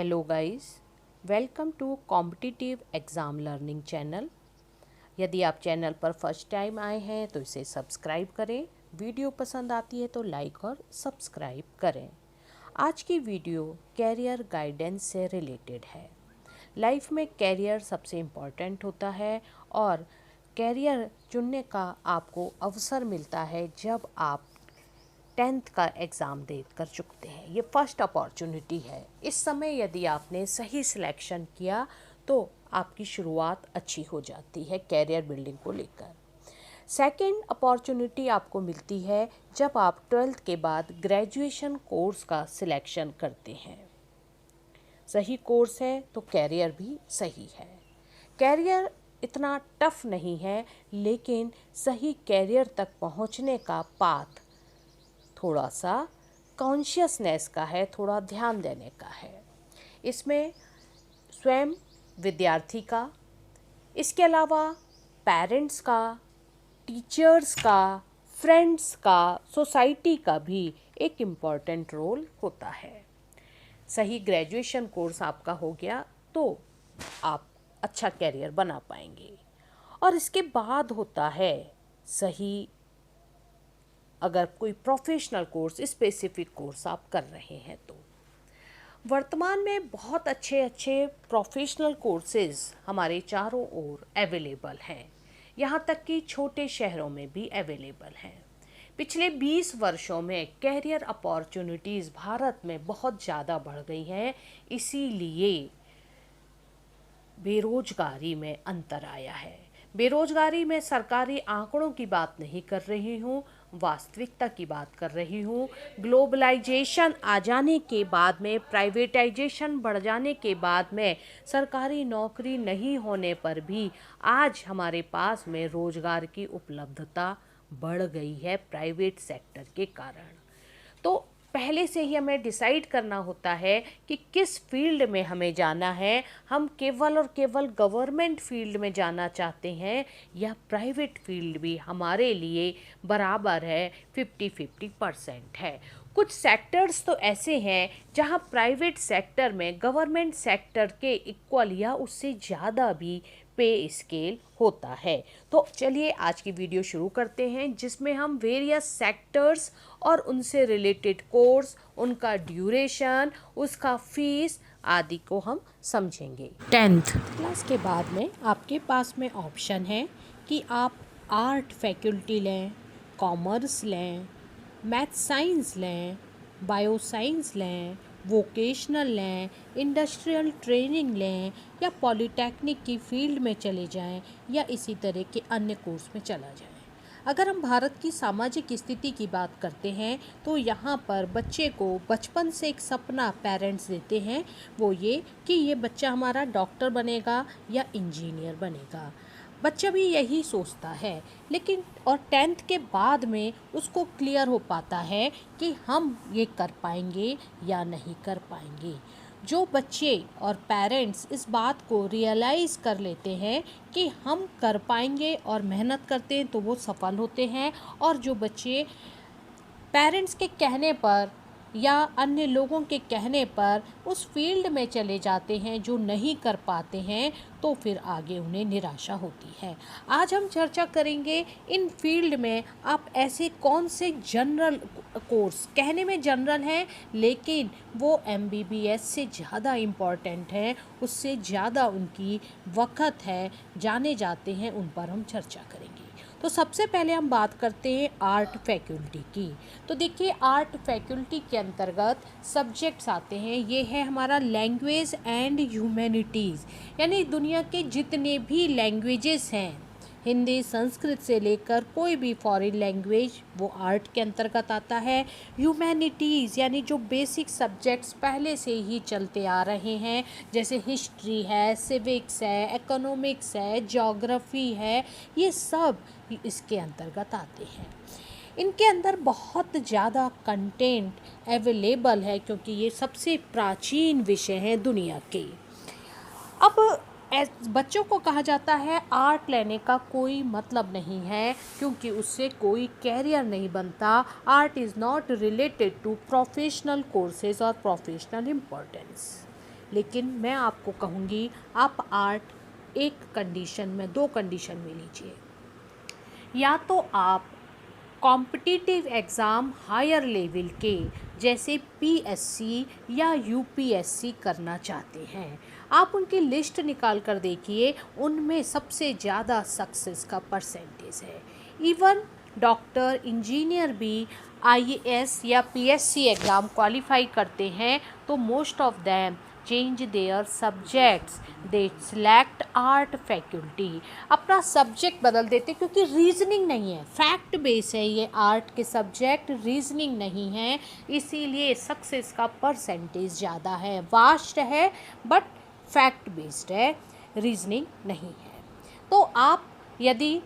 Hello guys, welcome to competitive exam learning channel. यदि आप channel पर फर्स्ट टाइम आए हैं तो इसे सब्सक्राइब करें। वीडियो पसंद आती है तो लाइक और सब्सक्राइब करें। आज की वीडियो कैरियर गाइडेंस से रिलेटेड है। लाइफ में कैरियर सबसे इम्पॉर्टेंट होता है और कैरियर चुनने का आपको अवसर मिलता है जब आप 10th का एग्ज़ाम दे कर चुकते हैं। ये फर्स्ट अपॉर्चुनिटी है। इस समय यदि आपने सही सिलेक्शन किया तो आपकी शुरुआत अच्छी हो जाती है कैरियर बिल्डिंग को लेकर। सेकंड अपॉर्चुनिटी आपको मिलती है जब आप 12th के बाद ग्रेजुएशन कोर्स का सिलेक्शन करते हैं। सही कोर्स है तो कैरियर भी सही है। कैरियर इतना टफ नहीं है, लेकिन सही कैरियर तक पहुंचने का पाथ थोड़ा सा कॉन्शियसनेस का है, थोड़ा ध्यान देने का है। इसमें स्वयं विद्यार्थी का, इसके अलावा पेरेंट्स का, टीचर्स का, फ्रेंड्स का, सोसाइटी का भी एक इम्पॉर्टेंट रोल होता है। सही ग्रेजुएशन कोर्स आपका हो गया तो आप अच्छा कैरियर बना पाएंगे। और इसके बाद होता है सही, अगर कोई प्रोफेशनल कोर्स, स्पेसिफिक कोर्स आप कर रहे हैं तो वर्तमान में बहुत अच्छे अच्छे प्रोफेशनल कोर्सेज हमारे चारों ओर अवेलेबल हैं। यहाँ तक कि छोटे शहरों में भी अवेलेबल हैं। पिछले 20 वर्षों में कैरियर अपॉर्चुनिटीज़ भारत में बहुत ज़्यादा बढ़ गई हैं। इसीलिए बेरोजगारी में अंतर आया है। बेरोजगारी में सरकारी आंकड़ों की बात नहीं कर रही हूँ, वास्तविकता की बात कर रही हूँ। ग्लोबलाइजेशन आ जाने के बाद में, प्राइवेटाइजेशन बढ़ जाने के बाद में सरकारी नौकरी नहीं होने पर भी आज हमारे पास में रोजगार की उपलब्धता बढ़ गई है प्राइवेट सेक्टर के कारण। तो पहले से ही हमें डिसाइड करना होता है कि किस फील्ड में हमें जाना है। हम केवल और केवल गवर्नमेंट फील्ड में जाना चाहते हैं या प्राइवेट फील्ड भी हमारे लिए बराबर है, 50-50% है। कुछ सेक्टर्स तो ऐसे हैं जहां प्राइवेट सेक्टर में गवर्नमेंट सेक्टर के इक्वल या उससे ज़्यादा भी पे स्केल होता है। तो चलिए आज की वीडियो शुरू करते हैं, जिसमें हम वेरियस सेक्टर्स और उनसे रिलेटेड कोर्स, उनका ड्यूरेशन, उसका फीस आदि को हम समझेंगे। 10th क्लास के बाद में आपके पास में ऑप्शन है कि आप आर्ट फैकल्टी लें, कॉमर्स लें, मैथ साइंस लें, बायो साइंस लें, वोकेशनल लें, इंडस्ट्रियल ट्रेनिंग लें या पॉलिटेक्निक की फील्ड में चले जाएं या इसी तरह के अन्य कोर्स में चला जाएं। अगर हम भारत की सामाजिक स्थिति की बात करते हैं तो यहाँ पर बच्चे को बचपन से एक सपना पेरेंट्स देते हैं, वो ये कि ये बच्चा हमारा डॉक्टर बनेगा या इंजीनियर बनेगा। बच्चा भी यही सोचता है, लेकिन और 10th के बाद में उसको क्लियर हो पाता है कि हम ये कर पाएंगे या नहीं कर पाएंगे। जो बच्चे और पेरेंट्स इस बात को रियलाइज़ कर लेते हैं कि हम कर पाएंगे और मेहनत करते हैं तो वो सफल होते हैं। और जो बच्चे पेरेंट्स के कहने पर या अन्य लोगों के कहने पर उस फील्ड में चले जाते हैं जो नहीं कर पाते हैं, तो फिर आगे उन्हें निराशा होती है। आज हम चर्चा करेंगे इन फील्ड में आप ऐसे कौन से जनरल कोर्स, कहने में जनरल हैं लेकिन वो MBBS से ज़्यादा इम्पॉर्टेंट हैं, उससे ज़्यादा उनकी वक़्त है, जाने जाते हैं, उन पर हम चर्चा करेंगे। तो सबसे पहले हम बात करते हैं आर्ट फैकल्टी की। तो देखिए, आर्ट फैकल्टी के अंतर्गत सब्जेक्ट्स आते हैं। ये है हमारा लैंग्वेज एंड ह्यूमैनिटीज़, यानी दुनिया के जितने भी लैंग्वेजेस हैं, हिंदी संस्कृत से लेकर कोई भी फॉरेन लैंग्वेज, वो आर्ट के अंतर्गत आता है। ह्यूमैनिटीज़ यानी जो बेसिक सब्जेक्ट्स पहले से ही चलते आ रहे हैं, जैसे हिस्ट्री है, सिविक्स है, इकोनॉमिक्स है, ज्योग्राफी है, ये सब इसके अंतर्गत आते हैं। इनके अंदर बहुत ज़्यादा कंटेंट अवेलेबल है क्योंकि ये सबसे प्राचीन विषय हैं दुनिया के। अब बच्चों को कहा जाता है आर्ट लेने का कोई मतलब नहीं है, क्योंकि उससे कोई कैरियर नहीं बनता। Art is not related to professional courses और प्रोफेशनल इम्पोर्टेंस। लेकिन मैं आपको कहूँगी आप आर्ट एक कंडीशन में, दो कंडीशन में लीजिए। या तो आप कॉम्पिटिटिव एग्ज़ाम हायर लेवल के जैसे पीएससी या यूपीएससी करना चाहते हैं, आप उनकी लिस्ट निकाल कर देखिए, उनमें सबसे ज़्यादा सक्सेस का परसेंटेज है। इवन डॉक्टर, इंजीनियर भी आईएएस या पीएससी एग्ज़ाम क्वालिफाई करते हैं तो most of them change their subjects, they select art faculty, अपना सब्जेक्ट बदल देते क्योंकि रीजनिंग नहीं है, फैक्ट बेस है ये आर्ट के सब्जेक्ट, रीजनिंग नहीं है, इसीलिए सक्सेस का परसेंटेज ज़्यादा है, वास्ट है बट फैक्ट बेस्ड है, रीजनिंग नहीं है। तो आप यदि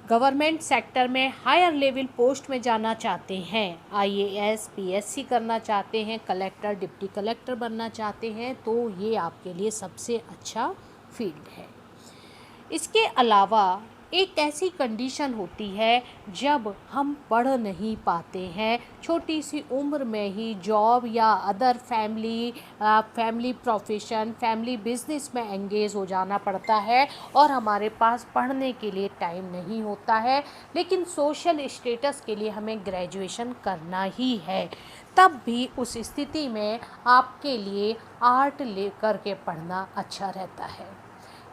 गवर्नमेंट सेक्टर में हायर लेवल पोस्ट में जाना चाहते हैं, आईएएस पीएससी करना चाहते हैं, कलेक्टर डिप्टी कलेक्टर बनना चाहते हैं, तो ये आपके लिए सबसे अच्छा फील्ड है। इसके अलावा एक ऐसी कंडीशन होती है जब हम पढ़ नहीं पाते हैं, छोटी सी उम्र में ही जॉब या other family profession, family business में एंगेज हो जाना पड़ता है और हमारे पास पढ़ने के लिए टाइम नहीं होता है, लेकिन सोशल स्टेटस के लिए हमें ग्रेजुएशन करना ही है। तब भी उस स्थिति में आपके लिए आर्ट लेकर के पढ़ना अच्छा रहता है।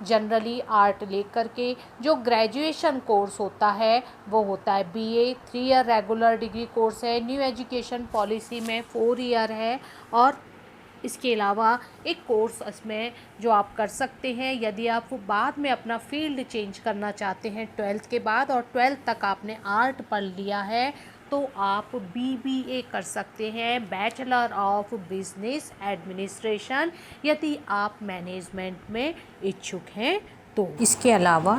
जनरली आर्ट लेकर के जो ग्रेजुएशन कोर्स होता है वो होता है BA, 3 year regular degree course है, न्यू एजुकेशन पॉलिसी में 4 ईयर है, और इसके अलावा एक कोर्स इसमें जो आप कर सकते हैं यदि आप बाद में अपना फील्ड चेंज करना चाहते हैं 12th के बाद, और 12th तक आपने आर्ट पढ़ लिया है तो आप बीबीए कर सकते हैं, बैचलर ऑफ बिजनेस एडमिनिस्ट्रेशन, यदि आप मैनेजमेंट में इच्छुक हैं तो। इसके अलावा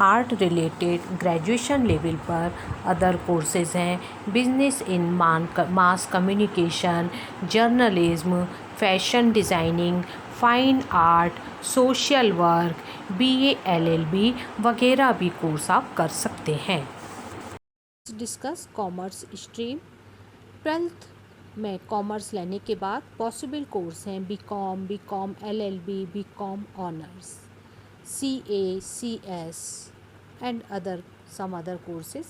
आर्ट रिलेटेड ग्रेजुएशन लेवल पर अदर कोर्सेज हैं, business in mass communication, journalism, fashion designing, fine art, social work, BA LLB वगैरह भी कोर्स आप कर सकते हैं। Discuss commerce stream. 12th में कॉमर्स लेने के बाद पॉसिबल कोर्स हैं BCom LLB, BCom honours, CA, CS and some other courses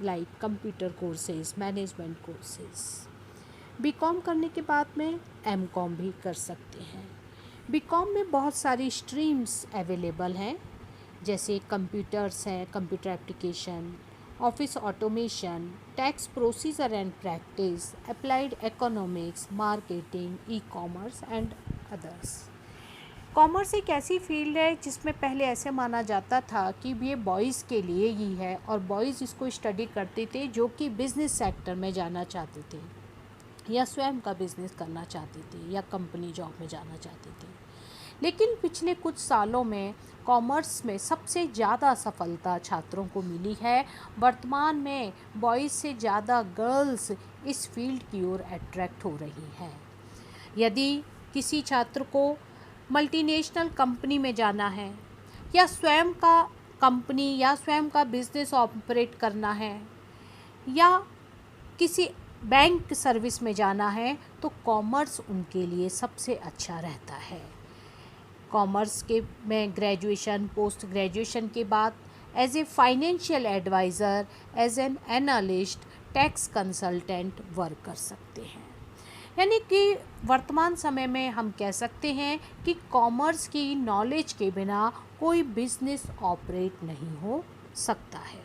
like computer courses, management courses। BCom करने के बाद में एमकॉम भी कर सकते हैं। बीकॉम में बहुत सारी स्ट्रीम्स अवेलेबल हैं, जैसे कंप्यूटर्स हैं, computer application, office automation, tax procedure and practice, applied economics, marketing, e commerce and others. Commerce एक ऐसी फील्ड है जिसमें पहले ऐसे माना जाता था कि ये बॉयज़ के लिए ही है और बॉयज़ इसको स्टडी करते थे जो कि बिज़नेस सेक्टर में जाना चाहते थे या स्वयं का बिज़नेस करना चाहते थे या कंपनी जॉब में जाना चाहते थे। लेकिन पिछले कुछ सालों में कॉमर्स में सबसे ज़्यादा सफलता छात्रों को मिली है। वर्तमान में बॉयज़ से ज़्यादा गर्ल्स इस फील्ड की ओर अट्रैक्ट हो रही हैं। यदि किसी छात्र को मल्टीनेशनल कंपनी में जाना है या स्वयं का कंपनी या स्वयं का बिज़नेस ऑपरेट करना है या किसी बैंक सर्विस में जाना है तो कॉमर्स उनके लिए सबसे अच्छा रहता है। कॉमर्स के में ग्रेजुएशन, पोस्ट ग्रेजुएशन के बाद as a financial advisor, as an analyst, tax consultant work कर सकते हैं। यानी कि वर्तमान समय में हम कह सकते हैं कि कॉमर्स की नॉलेज के बिना कोई बिजनेस ऑपरेट नहीं हो सकता है।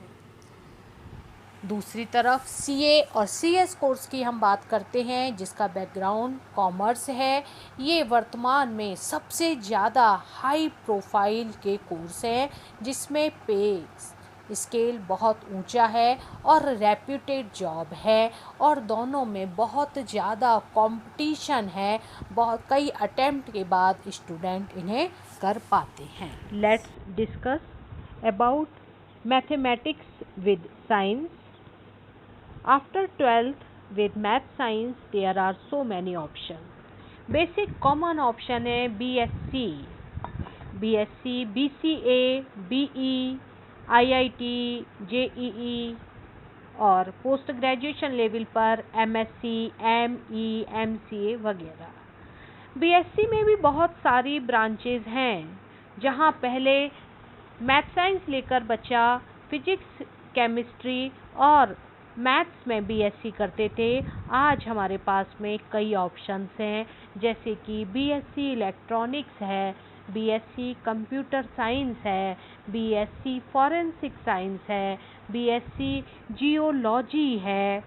दूसरी तरफ सीए और सीएस कोर्स की हम बात करते हैं जिसका बैकग्राउंड कॉमर्स है। ये वर्तमान में सबसे ज़्यादा हाई प्रोफाइल के कोर्स हैं जिसमें पे स्केल बहुत ऊंचा है और रेप्यूटेड जॉब है और दोनों में बहुत ज़्यादा कंपटीशन है। बहुत कई अटेम्प्ट के बाद स्टूडेंट इन्हें कर पाते हैं। Let's discuss about mathematics with science. After 12th with math science there are so many options. Basic common option है BSc, BCA, BE, IIT, JEE और पोस्ट ग्रेजुएशन लेवल पर MSc, ME, MCA वगैरह। BSc में भी बहुत सारी branches हैं, जहां पहले मैथ साइंस लेकर बच्चा फिजिक्स, केमिस्ट्री और मैथ्स में बीएससी करते थे। आज हमारे पास में कई ऑप्शंस हैं, जैसे कि बीएससी इलेक्ट्रॉनिक्स है, बीएससी कंप्यूटर साइंस है, बीएससी फॉरेंसिक साइंस है, बीएससी जियोलॉजी है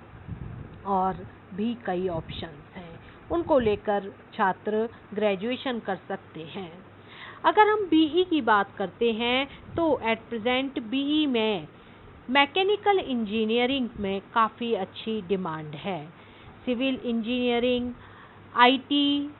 और भी कई ऑप्शंस हैं। उनको लेकर छात्र ग्रेजुएशन कर सकते हैं। अगर हम बीई की बात करते हैं तो एट प्रेजेंट बीई में मैकेनिकल इंजीनियरिंग में काफ़ी अच्छी डिमांड है। Civil engineering, IT,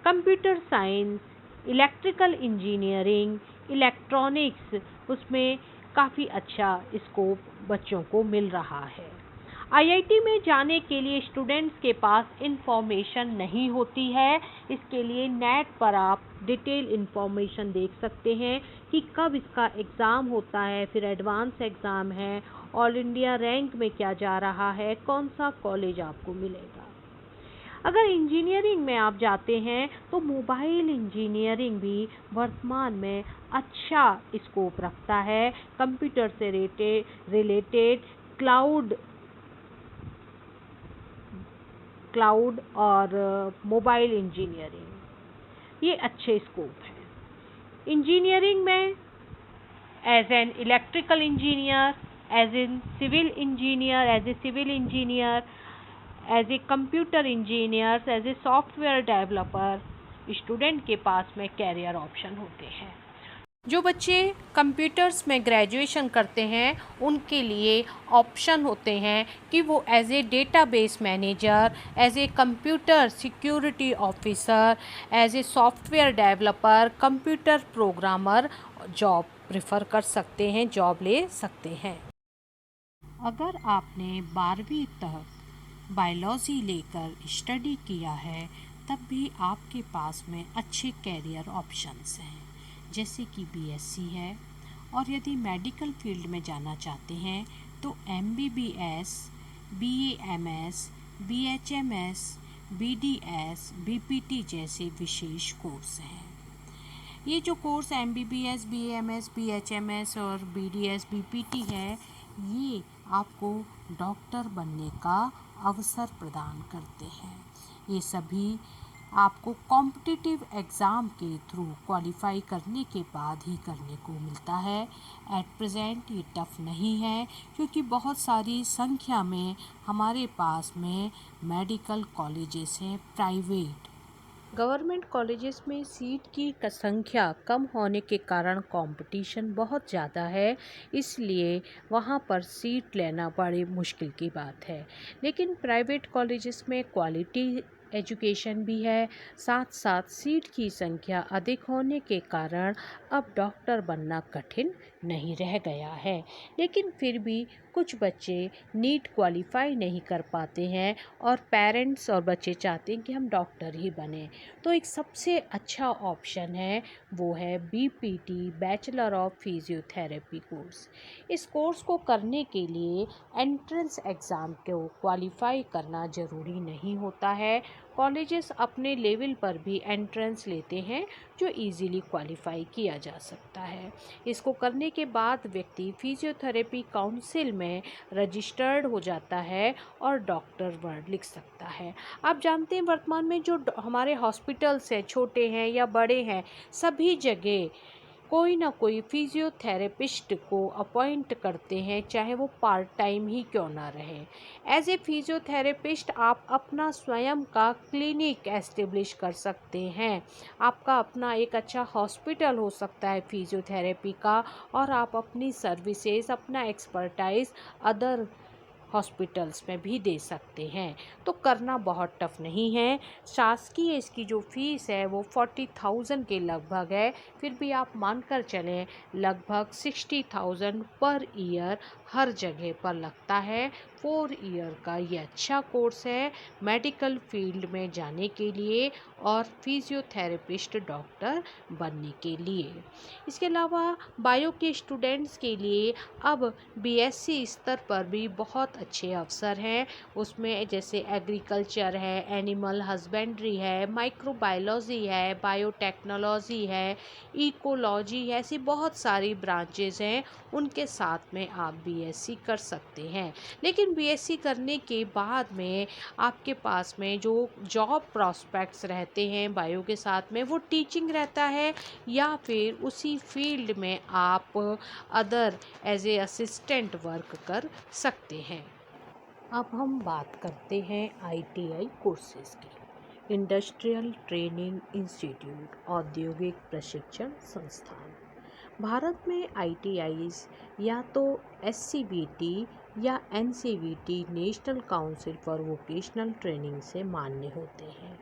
computer science, electrical engineering, electronics, उसमें काफ़ी अच्छा स्कोप बच्चों को मिल रहा है। आईआईटी में जाने के लिए स्टूडेंट्स के पास इंफॉर्मेशन नहीं होती है। इसके लिए नेट पर आप डिटेल इंफॉर्मेशन देख सकते हैं कि कब इसका एग्ज़ाम होता है, फिर एडवांस एग्ज़ाम है, ऑल इंडिया रैंक में क्या जा रहा है, कौन सा कॉलेज आपको मिलेगा। अगर इंजीनियरिंग में आप जाते हैं तो मोबाइल इंजीनियरिंग भी वर्तमान में अच्छा स्कोप रखता है। कंप्यूटर से रिलेटेड क्लाउड और मोबाइल इंजीनियरिंग, ये अच्छे स्कोप हैं। इंजीनियरिंग में as an electrical engineer, as in civil engineer, as a computer engineer, as a software developer, student के पास में कैरियर ऑप्शन होते हैं। जो बच्चे कंप्यूटर्स में ग्रेजुएशन करते हैं उनके लिए ऑप्शन होते हैं कि वो as a database manager, as a computer security officer, as a software developer, computer programmer job prefer कर सकते हैं, जॉब ले सकते हैं। अगर आपने 12वीं तक बायोलॉजी लेकर स्टडी किया है तब भी आपके पास में अच्छे कैरियर ऑप्शंस हैं, जैसे कि बीएससी है। और यदि मेडिकल फील्ड में जाना चाहते हैं तो MBBS, BAMS, BHMS, BDS, BPT जैसे विशेष कोर्स हैं। ये जो कोर्स एमबीबीएस, बीएएमएस, बीएचएमएस और बीडीएस, बीपीटी है, ये आपको डॉक्टर बनने का अवसर प्रदान करते हैं। ये सभी आपको कॉम्पिटिटिव एग्ज़ाम के थ्रू क्वालिफाई करने के बाद ही करने को मिलता है। एट प्रेजेंट ये टफ़ नहीं है, क्योंकि बहुत सारी संख्या में हमारे पास में मेडिकल कॉलेजेस हैं प्राइवेट। गवर्नमेंट कॉलेजेस में सीट की संख्या कम होने के कारण कंपटीशन बहुत ज़्यादा है, इसलिए वहाँ पर सीट लेना बड़ी मुश्किल की बात है। लेकिन प्राइवेट कॉलेजेस में क्वालिटी एजुकेशन भी है, साथ साथ सीट की संख्या अधिक होने के कारण अब डॉक्टर बनना कठिन नहीं रह गया है। लेकिन फिर भी कुछ बच्चे नीट क्वालिफाई नहीं कर पाते हैं और पेरेंट्स और बच्चे चाहते हैं कि हम डॉक्टर ही बने। तो एक सबसे अच्छा ऑप्शन है, वो है BPT, bachelor of physiotherapy course. इस कोर्स को करने के लिए एंट्रेंस एग्ज़ाम को क्वालिफाई करना ज़रूरी नहीं होता है। कॉलेजेस अपने लेवल पर भी एंट्रेंस लेते हैं जो इजीली क्वालिफाई किया जा सकता है। इसको करने के बाद व्यक्ति फिजियोथेरेपी काउंसिल में रजिस्टर्ड हो जाता है और डॉक्टर वर्ड लिख सकता है। आप जानते हैं वर्तमान में जो हमारे हॉस्पिटल्स हैं, छोटे हैं या बड़े हैं, सभी जगह कोई ना कोई फिजियोथेरेपिस्ट को अपॉइंट करते हैं, चाहे वो पार्ट टाइम ही क्यों ना रहे। एज ए फिजियोथेरेपिस्ट आप अपना स्वयं का क्लिनिक एस्टेब्लिश कर सकते हैं। आपका अपना एक अच्छा हॉस्पिटल हो सकता है फिजियोथेरेपी का, और आप अपनी सर्विसेज, अपना एक्सपर्टाइज अदर हॉस्पिटल्स में भी दे सकते हैं। तो करना बहुत टफ नहीं है। शासकीय इसकी जो फीस है वो 40,000 के लगभग है, फिर भी आप मानकर चलें लगभग 60,000 पर ईयर हर जगह पर लगता है। 4 ईयर का ये अच्छा कोर्स है मेडिकल फील्ड में जाने के लिए और फिजियोथेरेपिस्ट डॉक्टर बनने के लिए। इसके अलावा बायो के स्टूडेंट्स के लिए अब बीएससी स्तर पर भी बहुत अच्छे अवसर हैं। उसमें जैसे एग्रीकल्चर है, एनिमल हस्बेंड्री है, माइक्रोबायोलॉजी है, बायोटेक्नोलॉजी है, इकोलॉजी है, ऐसी बहुत सारी ब्रांचेस हैं। उनके साथ में आप बीएससी कर सकते हैं। लेकिन बीएससी करने के बाद में आपके पास में जो जॉब प्रॉस्पेक्ट्स रहते हैं बायो के साथ में, वो टीचिंग रहता है या फिर उसी फील्ड में आप other as a assistant work कर सकते हैं। अब हम बात करते हैं आईटीआई कोर्सेज की। इंडस्ट्रियल ट्रेनिंग इंस्टीट्यूट, औद्योगिक प्रशिक्षण संस्थान। भारत में आईटीआईज या तो एससीबीटी या NCVT, national council for vocational training से मान्य होते हैं।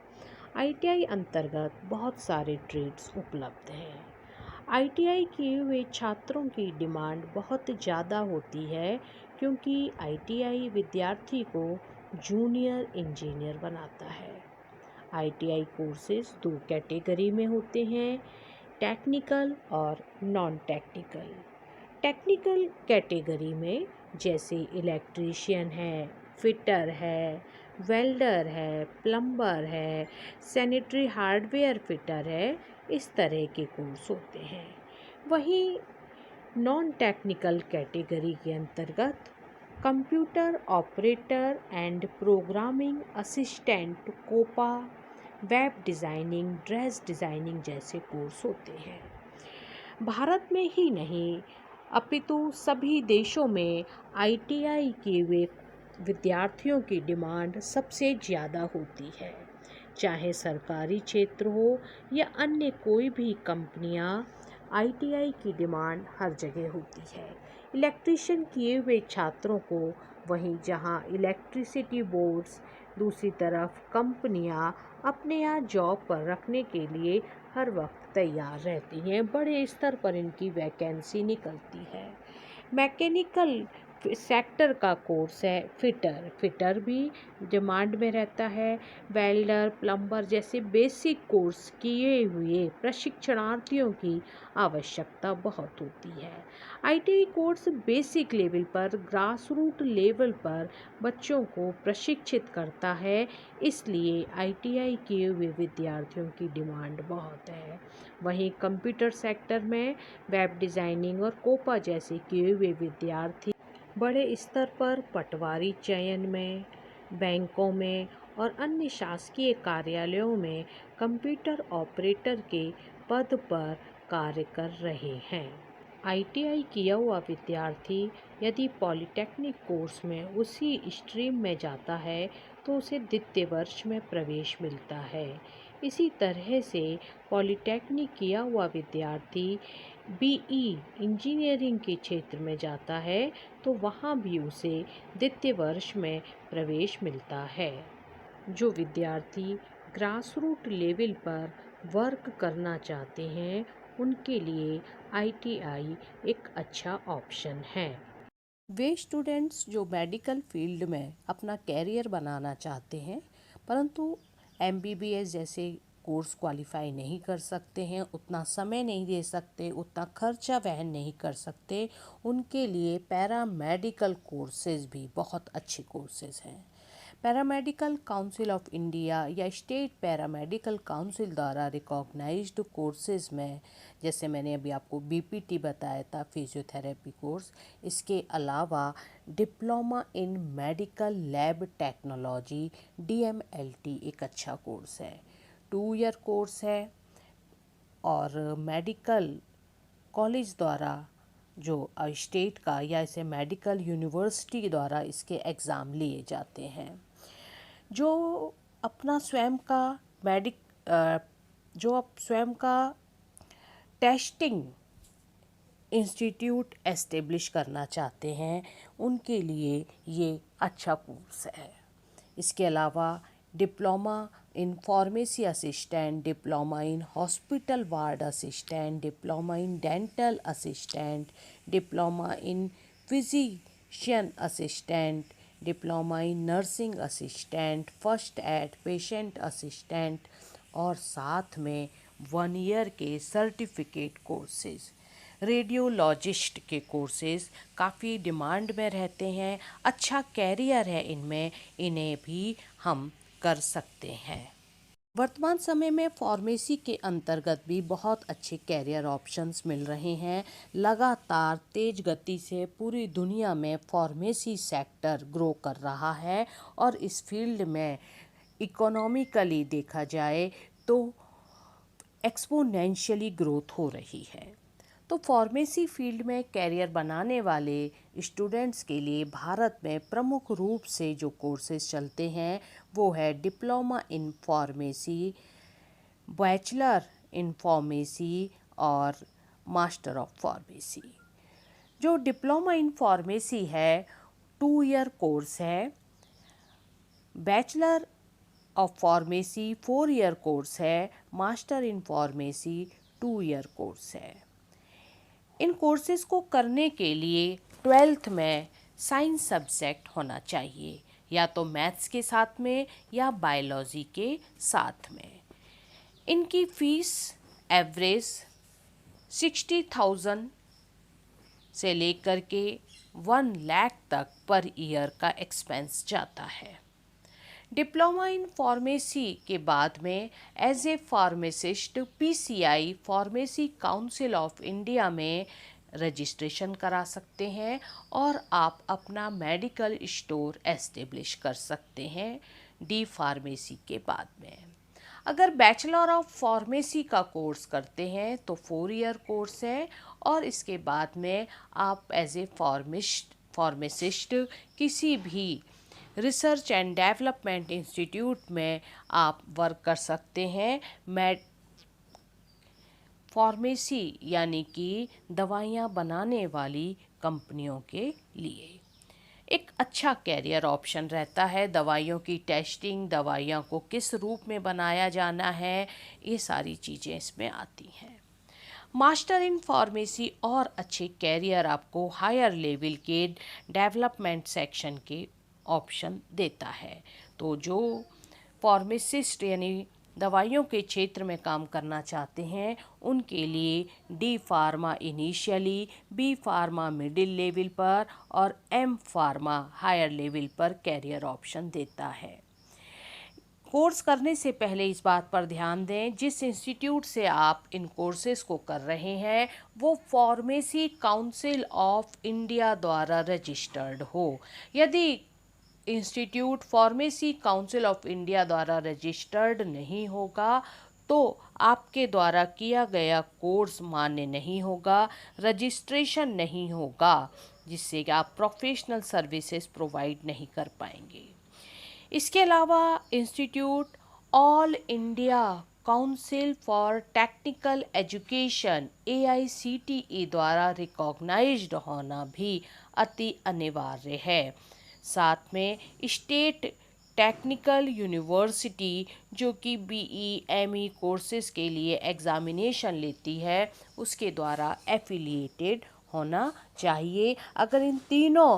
आईटीआई अंतर्गत बहुत सारे ट्रेड्स उपलब्ध हैं। आईटीआई किए हुए छात्रों की डिमांड बहुत ज़्यादा होती है क्योंकि आईटीआई विद्यार्थी को जूनियर इंजीनियर बनाता है। आईटीआई कोर्सेज 2 कैटेगरी में होते हैं, टेक्निकल और नॉन टेक्निकल। टेक्निकल कैटेगरी में जैसे इलेक्ट्रीशियन है, फिटर है, वेल्डर है, प्लम्बर है, सैनिटरी हार्डवेयर फिटर है, इस तरह के कोर्स होते हैं। वहीं नॉन टेक्निकल कैटेगरी के अंतर्गत computer operator and programming assistant, COPA, web designing, dress designing जैसे कोर्स होते हैं। भारत में ही नहीं अपितु सभी देशों में आईटीआई के वे विद्यार्थियों की डिमांड सबसे ज़्यादा होती है। चाहे सरकारी क्षेत्र हो या अन्य कोई भी कंपनियां, आईटीआई की डिमांड हर जगह होती है। इलेक्ट्रीशियन किए हुए छात्रों को वहीं जहां इलेक्ट्रिसिटी बोर्ड्स, दूसरी तरफ कंपनियां अपने यहाँ जॉब पर रखने के लिए हर वक्त तैयार रहती हैं। बड़े स्तर पर इनकी वैकेंसी निकलती है। मैकेनिकल सेक्टर का कोर्स है फिटर। फिटर भी डिमांड में रहता है। वेल्डर, प्लम्बर जैसे बेसिक कोर्स किए हुए प्रशिक्षणार्थियों की आवश्यकता बहुत होती है। आईटीआई कोर्स बेसिक लेवल पर, ग्रास रूट लेवल पर बच्चों को प्रशिक्षित करता है, इसलिए आईटीआई किए हुए विद्यार्थियों की डिमांड बहुत है। वहीं कंप्यूटर सेक्टर में वेब डिज़ाइनिंग और कोपा जैसे किए हुए विद्यार्थी बड़े स्तर पर पटवारी चयन में, बैंकों में और अन्य शासकीय कार्यालयों में कंप्यूटर ऑपरेटर के पद पर कार्य कर रहे हैं। आईटीआई किया हुआ विद्यार्थी यदि पॉलिटेक्निक कोर्स में उसी स्ट्रीम में जाता है तो उसे द्वितीय वर्ष में प्रवेश मिलता है। इसी तरह से पॉलिटेक्निक किया हुआ विद्यार्थी बीई इंजीनियरिंग के क्षेत्र में जाता है तो वहाँ भी उसे द्वितीय वर्ष में प्रवेश मिलता है। जो विद्यार्थी ग्रास रूट लेवल पर वर्क करना चाहते हैं उनके लिए आईटीआई एक अच्छा ऑप्शन है। वे स्टूडेंट्स जो मेडिकल फील्ड में अपना कैरियर बनाना चाहते हैं परंतु एमबीबीएस जैसे कोर्स क्वालिफाई नहीं कर सकते हैं, उतना समय नहीं दे सकते, उतना खर्चा वहन नहीं कर सकते, उनके लिए पैरामेडिकल कोर्सेज भी बहुत अच्छे कोर्सेज हैं। पैरामेडिकल काउंसिल ऑफ इंडिया या स्टेट पैरामेडिकल काउंसिल द्वारा रिकॉग्नाइज्ड कोर्सेज में जैसे मैंने अभी आपको बीपीटी बताया था, फिजियोथेरेपी कोर्स, इसके अलावा diploma in medical lab technology DMLT एक अच्छा कोर्स है। 2 ईयर कोर्स है और मेडिकल कॉलेज द्वारा जो स्टेट का या इसे मेडिकल यूनिवर्सिटी द्वारा इसके एग्ज़ाम लिए जाते हैं। जो अपना स्वयं का जो आप स्वयं का टेस्टिंग इंस्टीट्यूट एस्टेब्लिश करना चाहते हैं उनके लिए ये अच्छा कोर्स है। इसके अलावा diploma in pharmacy assistant, diploma in hospital ward assistant, diploma in dental assistant, diploma in physician assistant, diploma in nursing assistant, first aid patient assistant और साथ में 1 ईयर के सर्टिफिकेट कोर्सेज, रेडियोलॉजिस्ट के कोर्सेज काफ़ी demand में रहते हैं। अच्छा कैरियर है इनमें, इन्हें भी हम कर सकते हैं। वर्तमान समय में फार्मेसी के अंतर्गत भी बहुत अच्छे कैरियर ऑप्शंस मिल रहे हैं। लगातार तेज गति से पूरी दुनिया में फार्मेसी सेक्टर ग्रो कर रहा है और इस फील्ड में इकोनॉमिकली देखा जाए तो एक्सपोनेंशियली ग्रोथ हो रही है। तो फार्मेसी फील्ड में कैरियर बनाने वाले स्टूडेंट्स के लिए भारत में प्रमुख रूप से जो कोर्सेज चलते हैं वो है diploma in pharmacy, bachelor in pharmacy और मास्टर ऑफ फार्मेसी। जो डिप्लोमा इन फार्मेसी है 2 ईयर कोर्स है, bachelor of pharmacy 4 year course है, master in pharmacy 2 year course है। इन कोर्सेज को करने के लिए 12th में साइंस सब्जेक्ट होना चाहिए, या तो मैथ्स के साथ में या बायोलॉजी के साथ में। इनकी फ़ीस एवरेज 60,000 से लेकर के 1 लाख तक पर ईयर का एक्सपेंस जाता है। डिप्लोमा इन फार्मेसी के बाद में as a pharmacist PCI pharmacy council of India में रजिस्ट्रेशन करा सकते हैं और आप अपना मेडिकल स्टोर एस्टेब्लिश कर सकते हैं डी फार्मेसी के बाद में। अगर बैचलर ऑफ फार्मेसी का कोर्स करते हैं तो 4 ईयर कोर्स है और इसके बाद में आप एज ए फार्मासिस्ट किसी भी रिसर्च एंड डेवलपमेंट इंस्टीट्यूट में आप वर्क कर सकते हैं फार्मेसी यानी कि दवाइयाँ बनाने वाली कंपनियों के लिए। एक अच्छा कैरियर ऑप्शन रहता है। दवाइयों की टेस्टिंग, दवाइयों को किस रूप में बनाया जाना है, ये सारी चीज़ें इसमें आती हैं। मास्टर इन फार्मेसी और अच्छे कैरियर आपको हायर लेवल के डेवलपमेंट सेक्शन के ऑप्शन देता है। तो जो फार्मासिस्ट यानी दवाइयों के क्षेत्र में काम करना चाहते हैं उनके लिए D pharma initially, B pharma middle level पर और एम फार्मा हायर लेवल पर कैरियर ऑप्शन देता है। कोर्स करने से पहले इस बात पर ध्यान दें, जिस इंस्टीट्यूट से आप इन कोर्सेज को कर रहे हैं वो फार्मेसी काउंसिल ऑफ इंडिया द्वारा रजिस्टर्ड हो। यदि institute pharmacy council of India द्वारा रजिस्टर्ड नहीं होगा तो आपके द्वारा किया गया कोर्स मान्य नहीं होगा, रजिस्ट्रेशन नहीं होगा, जिससे कि आप प्रोफेशनल सर्विसेज प्रोवाइड नहीं कर पाएंगे। इसके अलावा institute all India council for technical education AICTE द्वारा रिकॉग्नाइज्ड होना भी अति अनिवार्य है। साथ में स्टेट टेक्निकल यूनिवर्सिटी जो कि BE ME कोर्सेज के लिए एग्ज़ामिनेशन लेती है उसके द्वारा एफिलिएटेड होना चाहिए। अगर इन तीनों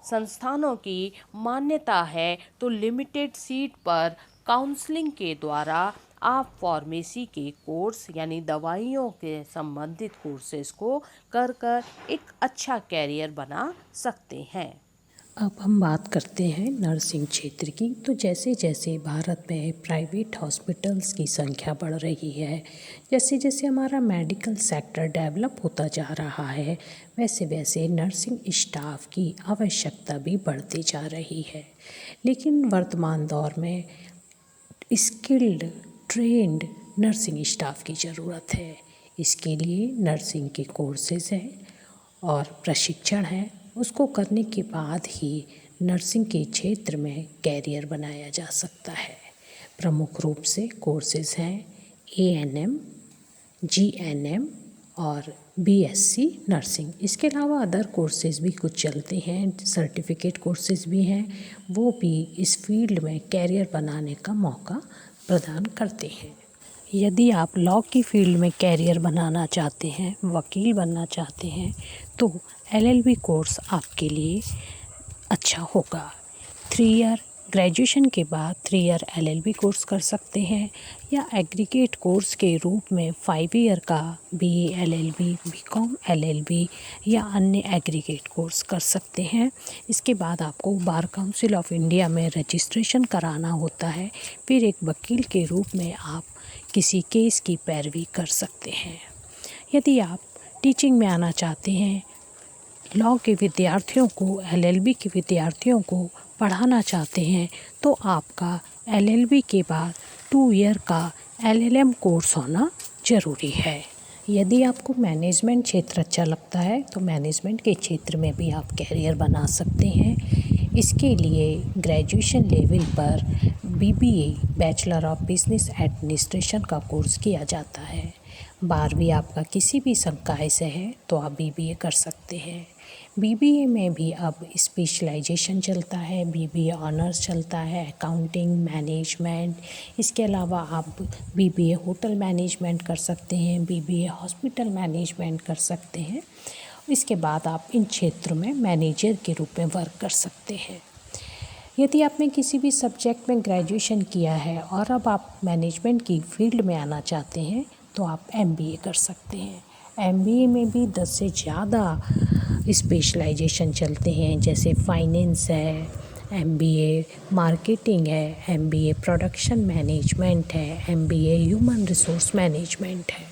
संस्थानों की मान्यता है तो लिमिटेड सीट पर काउंसलिंग के द्वारा आप फार्मेसी के कोर्स यानी दवाइयों के संबंधित कोर्सेज को कर एक अच्छा कैरियर बना सकते हैं। अब हम बात करते हैं नर्सिंग क्षेत्र की। तो जैसे जैसे भारत में प्राइवेट हॉस्पिटल्स की संख्या बढ़ रही है, जैसे जैसे हमारा मेडिकल सेक्टर डेवलप होता जा रहा है, वैसे वैसे नर्सिंग स्टाफ की आवश्यकता भी बढ़ती जा रही है। लेकिन वर्तमान दौर में स्किल्ड ट्रेंड नर्सिंग स्टाफ की ज़रूरत है। इसके लिए नर्सिंग के कोर्सेज हैं और प्रशिक्षण है। उसको करने के बाद ही नर्सिंग के क्षेत्र में कैरियर बनाया जा सकता है। प्रमुख रूप से कोर्सेज हैं ANM, GNM और BSc नर्सिंग। इसके अलावा अदर कोर्सेज भी कुछ चलते हैं, सर्टिफिकेट कोर्सेज भी हैं, वो भी इस फील्ड में कैरियर बनाने का मौका प्रदान करते हैं। यदि आप लॉ की फील्ड में कैरियर बनाना चाहते हैं, वकील बनना चाहते हैं, तो LLB कोर्स आपके लिए अच्छा होगा। 3 ईयर ग्रेजुएशन के बाद 3 ईयर LLB कोर्स कर सकते हैं या एग्रीगेट कोर्स के रूप में 5 ईयर का BA LLB, BCom LLB या अन्य एग्रीगेट कोर्स कर सकते हैं। इसके बाद आपको बार काउंसिल ऑफ इंडिया में रजिस्ट्रेशन कराना होता है। फिर एक वकील के रूप में आप किसी केस की पैरवी कर सकते हैं। यदि आप टीचिंग में आना चाहते हैं, लॉ के विद्यार्थियों को, LLB के विद्यार्थियों को पढ़ाना चाहते हैं, तो आपका LLB के बाद 2 ईयर का LLM कोर्स होना ज़रूरी है। यदि आपको मैनेजमेंट क्षेत्र अच्छा लगता है तो मैनेजमेंट के क्षेत्र में भी आप कैरियर बना सकते हैं। इसके लिए ग्रेजुएशन लेवल पर BBA, bachelor of business administration का कोर्स किया जाता है। 12वीं आपका किसी भी संकाय से है तो आप BBA कर सकते हैं। BBA में भी अब स्पेशलाइजेशन चलता है, BBA ऑनर्स चलता है, अकाउंटिंग, मैनेजमेंट। इसके अलावा आप BBA होटल मैनेजमेंट कर सकते हैं, BBA हॉस्पिटल मैनेजमेंट कर सकते हैं। इसके बाद आप इन क्षेत्रों में मैनेजर के रूप में वर्क कर सकते हैं। यदि आपने किसी भी सब्जेक्ट में ग्रेजुएशन किया है और अब आप मैनेजमेंट की फील्ड में आना चाहते हैं तो आप MBA कर सकते हैं। MBA में भी 10 से ज़्यादा स्पेशलाइजेशन चलते हैं, जैसे फाइनेंस है, MBA मार्केटिंग है, MBA प्रोडक्शन मैनेजमेंट है, MBA ह्यूमन रिसोर्स मैनेजमेंट है,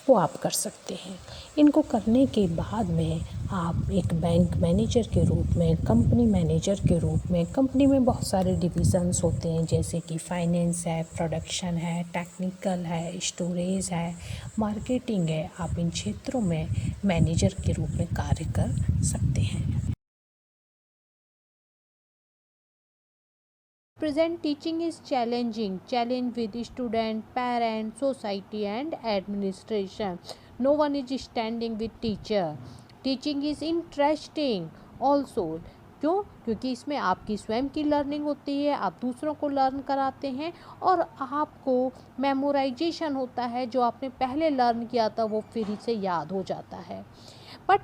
वो आप कर सकते हैं। इनको करने के बाद में आप एक बैंक मैनेजर के रूप में, कंपनी मैनेजर के रूप में, कंपनी में बहुत सारे डिविज़न्स होते हैं जैसे कि फाइनेंस है, प्रोडक्शन है, टेक्निकल है, स्टोरेज है, मार्केटिंग है, आप इन क्षेत्रों में मैनेजर के रूप में कार्य कर सकते हैं। Present teaching is challenging, challenge with student, parent, society and administration. No one is standing with teacher. Teaching is interesting also. क्यों? क्योंकि इसमें आपकी स्वयं की लर्निंग होती है, आप दूसरों को लर्न कराते हैं और आपको मेमोराइजेशन होता है। जो आपने पहले लर्न किया था वो फिर से याद हो जाता है। But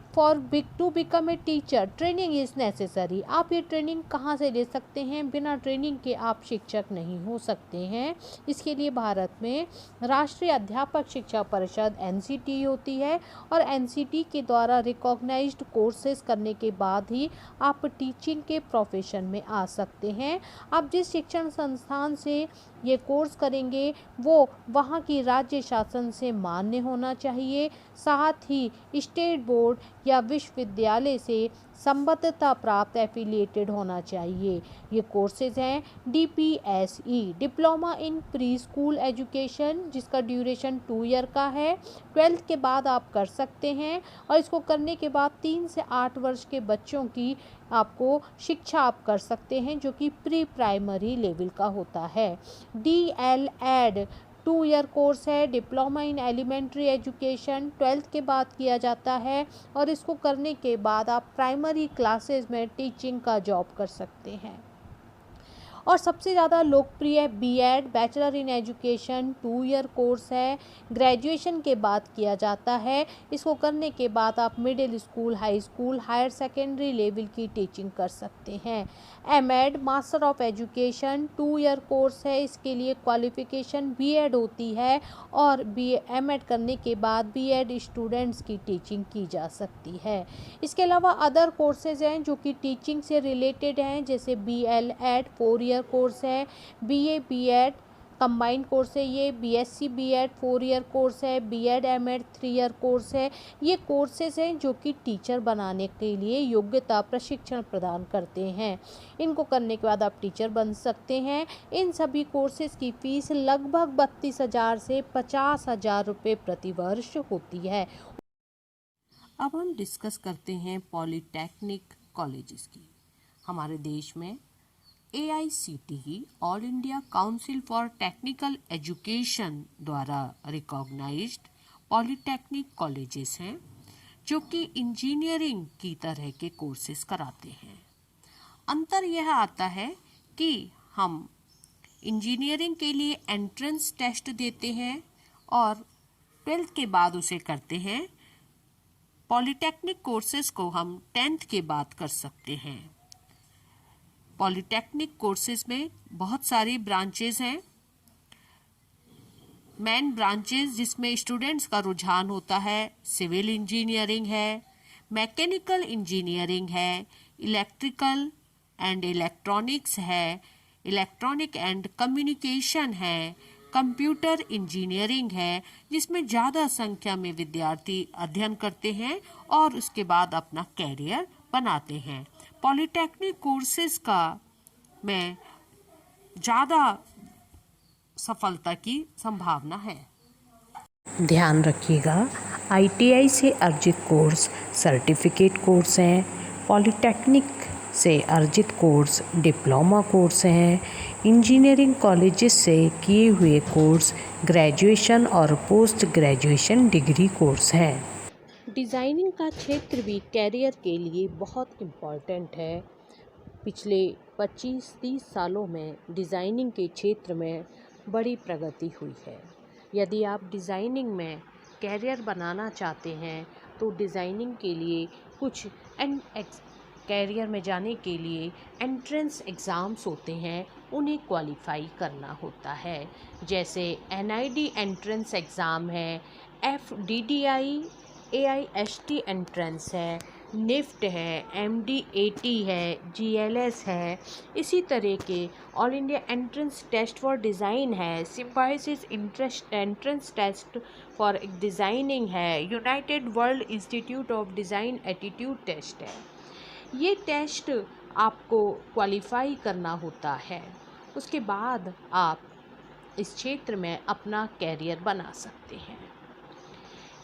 to become a teacher training is necessary. आप ये ट्रेनिंग कहाँ से ले सकते हैं? बिना ट्रेनिंग के आप शिक्षक नहीं हो सकते हैं। इसके लिए भारत में राष्ट्रीय अध्यापक शिक्षा परिषद NCT होती है और NCT के द्वारा रिकॉग्नाइज्ड कोर्सेज करने के बाद ही आप टीचिंग के प्रोफेशन में आ सकते हैं। आप जिस शिक्षण संस्थान से ये कोर्स करेंगे वो वहाँ की राज्य शासन से मान्य होना चाहिए, साथ ही स्टेट बोर्ड या विश्वविद्यालय से संबद्धता प्राप्त एफिलिएटेड होना चाहिए। ये कोर्सेज हैं DPSE, diploma in pre school education, जिसका ड्यूरेशन 2 ईयर का है। 12th के बाद आप कर सकते हैं और इसको करने के बाद 3 से 8 वर्ष के बच्चों की आपको शिक्षा आप कर सकते हैं, जो कि प्री प्राइमरी लेवल का होता है। DLED 2 ईयर कोर्स है, diploma in elementary education, 12th के बाद किया जाता है और इसको करने के बाद आप प्राइमरी क्लासेस में टीचिंग का जॉब कर सकते हैं। और सबसे ज़्यादा लोकप्रिय BEd, bachelor in education, 2 year course है, ग्रेजुएशन के बाद किया जाता है। इसको करने के बाद आप middle school, high school, higher secondary level की टीचिंग कर सकते हैं। MEd, master of education, 2 year course है। इसके लिए क्वालिफिकेशन BEd होती है और MEd करने के बाद BEd स्टूडेंट्स की टीचिंग की जा सकती है। इसके अलावा अदर कोर्सेज हैं जो कि टीचिंग से रिलेटेड हैं, जैसे BLEd 4 ईयर कोर्स है, BA BEd कंबाइंड कोर्स है, ये BSc BEd 4 ईयर कोर्स है, BEd MEd 3 ईयर कोर्स है। ये कोर्सेज हैं जो कि टीचर बनाने के लिए योग्यता प्रशिक्षण प्रदान करते हैं। इनको करने के बाद आप टीचर बन सकते हैं। इन सभी कोर्सेज की फ़ीस लगभग 32,000 से 50,000 रुपये प्रति वर्ष होती है। अब हम डिस्कस करते हैं पॉलीटेक्निक कॉलेजेस की। हमारे देश में AICTE, all India council for technical education द्वारा रिकॉग्नाइज्ड पॉलीटेक्निक कॉलेजेस हैं जो कि इंजीनियरिंग की तरह के कोर्सेज कराते हैं। अंतर यह आता है कि हम इंजीनियरिंग के लिए एंट्रेंस टेस्ट देते हैं और 12th के बाद उसे करते हैं। पॉलीटेक्निक कोर्सेज को हम 10th के बाद कर सकते हैं। पॉलिटेक्निक कोर्सेज में बहुत सारी ब्रांचेज हैं। मेन ब्रांचेज जिसमें स्टूडेंट्स का रुझान होता है, सिविल इंजीनियरिंग है, मैकेनिकल इंजीनियरिंग है, इलेक्ट्रिकल एंड इलेक्ट्रॉनिक्स है, इलेक्ट्रॉनिक एंड कम्युनिकेशन है, कंप्यूटर इंजीनियरिंग है, जिसमें ज़्यादा संख्या में विद्यार्थी अध्ययन करते हैं और उसके बाद अपना कैरियर बनाते हैं। पॉलिटेक्निक कोर्सेज का में ज़्यादा सफलता की संभावना है। ध्यान रखिएगा, आईटीआई से अर्जित कोर्स सर्टिफिकेट कोर्स हैं, पॉलिटेक्निक से अर्जित कोर्स डिप्लोमा कोर्स हैं, इंजीनियरिंग कॉलेजेस से किए हुए कोर्स ग्रेजुएशन और पोस्ट ग्रेजुएशन डिग्री कोर्स हैं। डिज़ाइनिंग का क्षेत्र भी कैरियर के लिए बहुत इम्पॉर्टेंट है। पिछले 25-30 सालों में डिज़ाइनिंग के क्षेत्र में बड़ी प्रगति हुई है। यदि आप डिज़ाइनिंग में कैरियर बनाना चाहते हैं तो डिज़ाइनिंग के लिए कुछ कैरियर में जाने के लिए एंट्रेंस एग्ज़ाम्स होते हैं, उन्हें क्वालिफाई करना होता है। जैसे एनआईडी एंट्रेंस एग्ज़ाम है, एफडीडीआई AIST एंट्रेंस है, निफ्ट है, MDAT है, GLS है। इसी तरह के all India entrance test for design है, Symbiosis entrance test for designing है, United World Institute of Design attitude test है। ये टेस्ट आपको क्वालिफाई करना होता है। उसके बाद आप इस क्षेत्र में अपना कैरियर बना सकते हैं।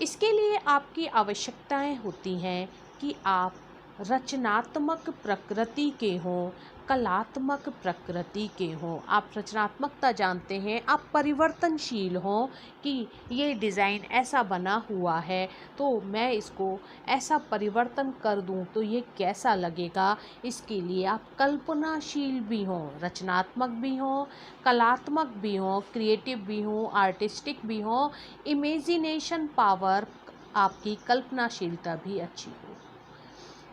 इसके लिए आपकी आवश्यकताएं होती हैं कि आप रचनात्मक प्रकृति के हों, कलात्मक प्रकृति के हों। आप रचनात्मकता जानते हैं, आप परिवर्तनशील हों कि ये डिज़ाइन ऐसा बना हुआ है तो मैं इसको ऐसा परिवर्तन कर दूं तो ये कैसा लगेगा। इसके लिए आप कल्पनाशील भी हों, रचनात्मक भी हों, कलात्मक भी हों, क्रिएटिव भी हों, आर्टिस्टिक भी हों, इमेजिनेशन पावर, आपकी कल्पनाशीलता भी अच्छी हो।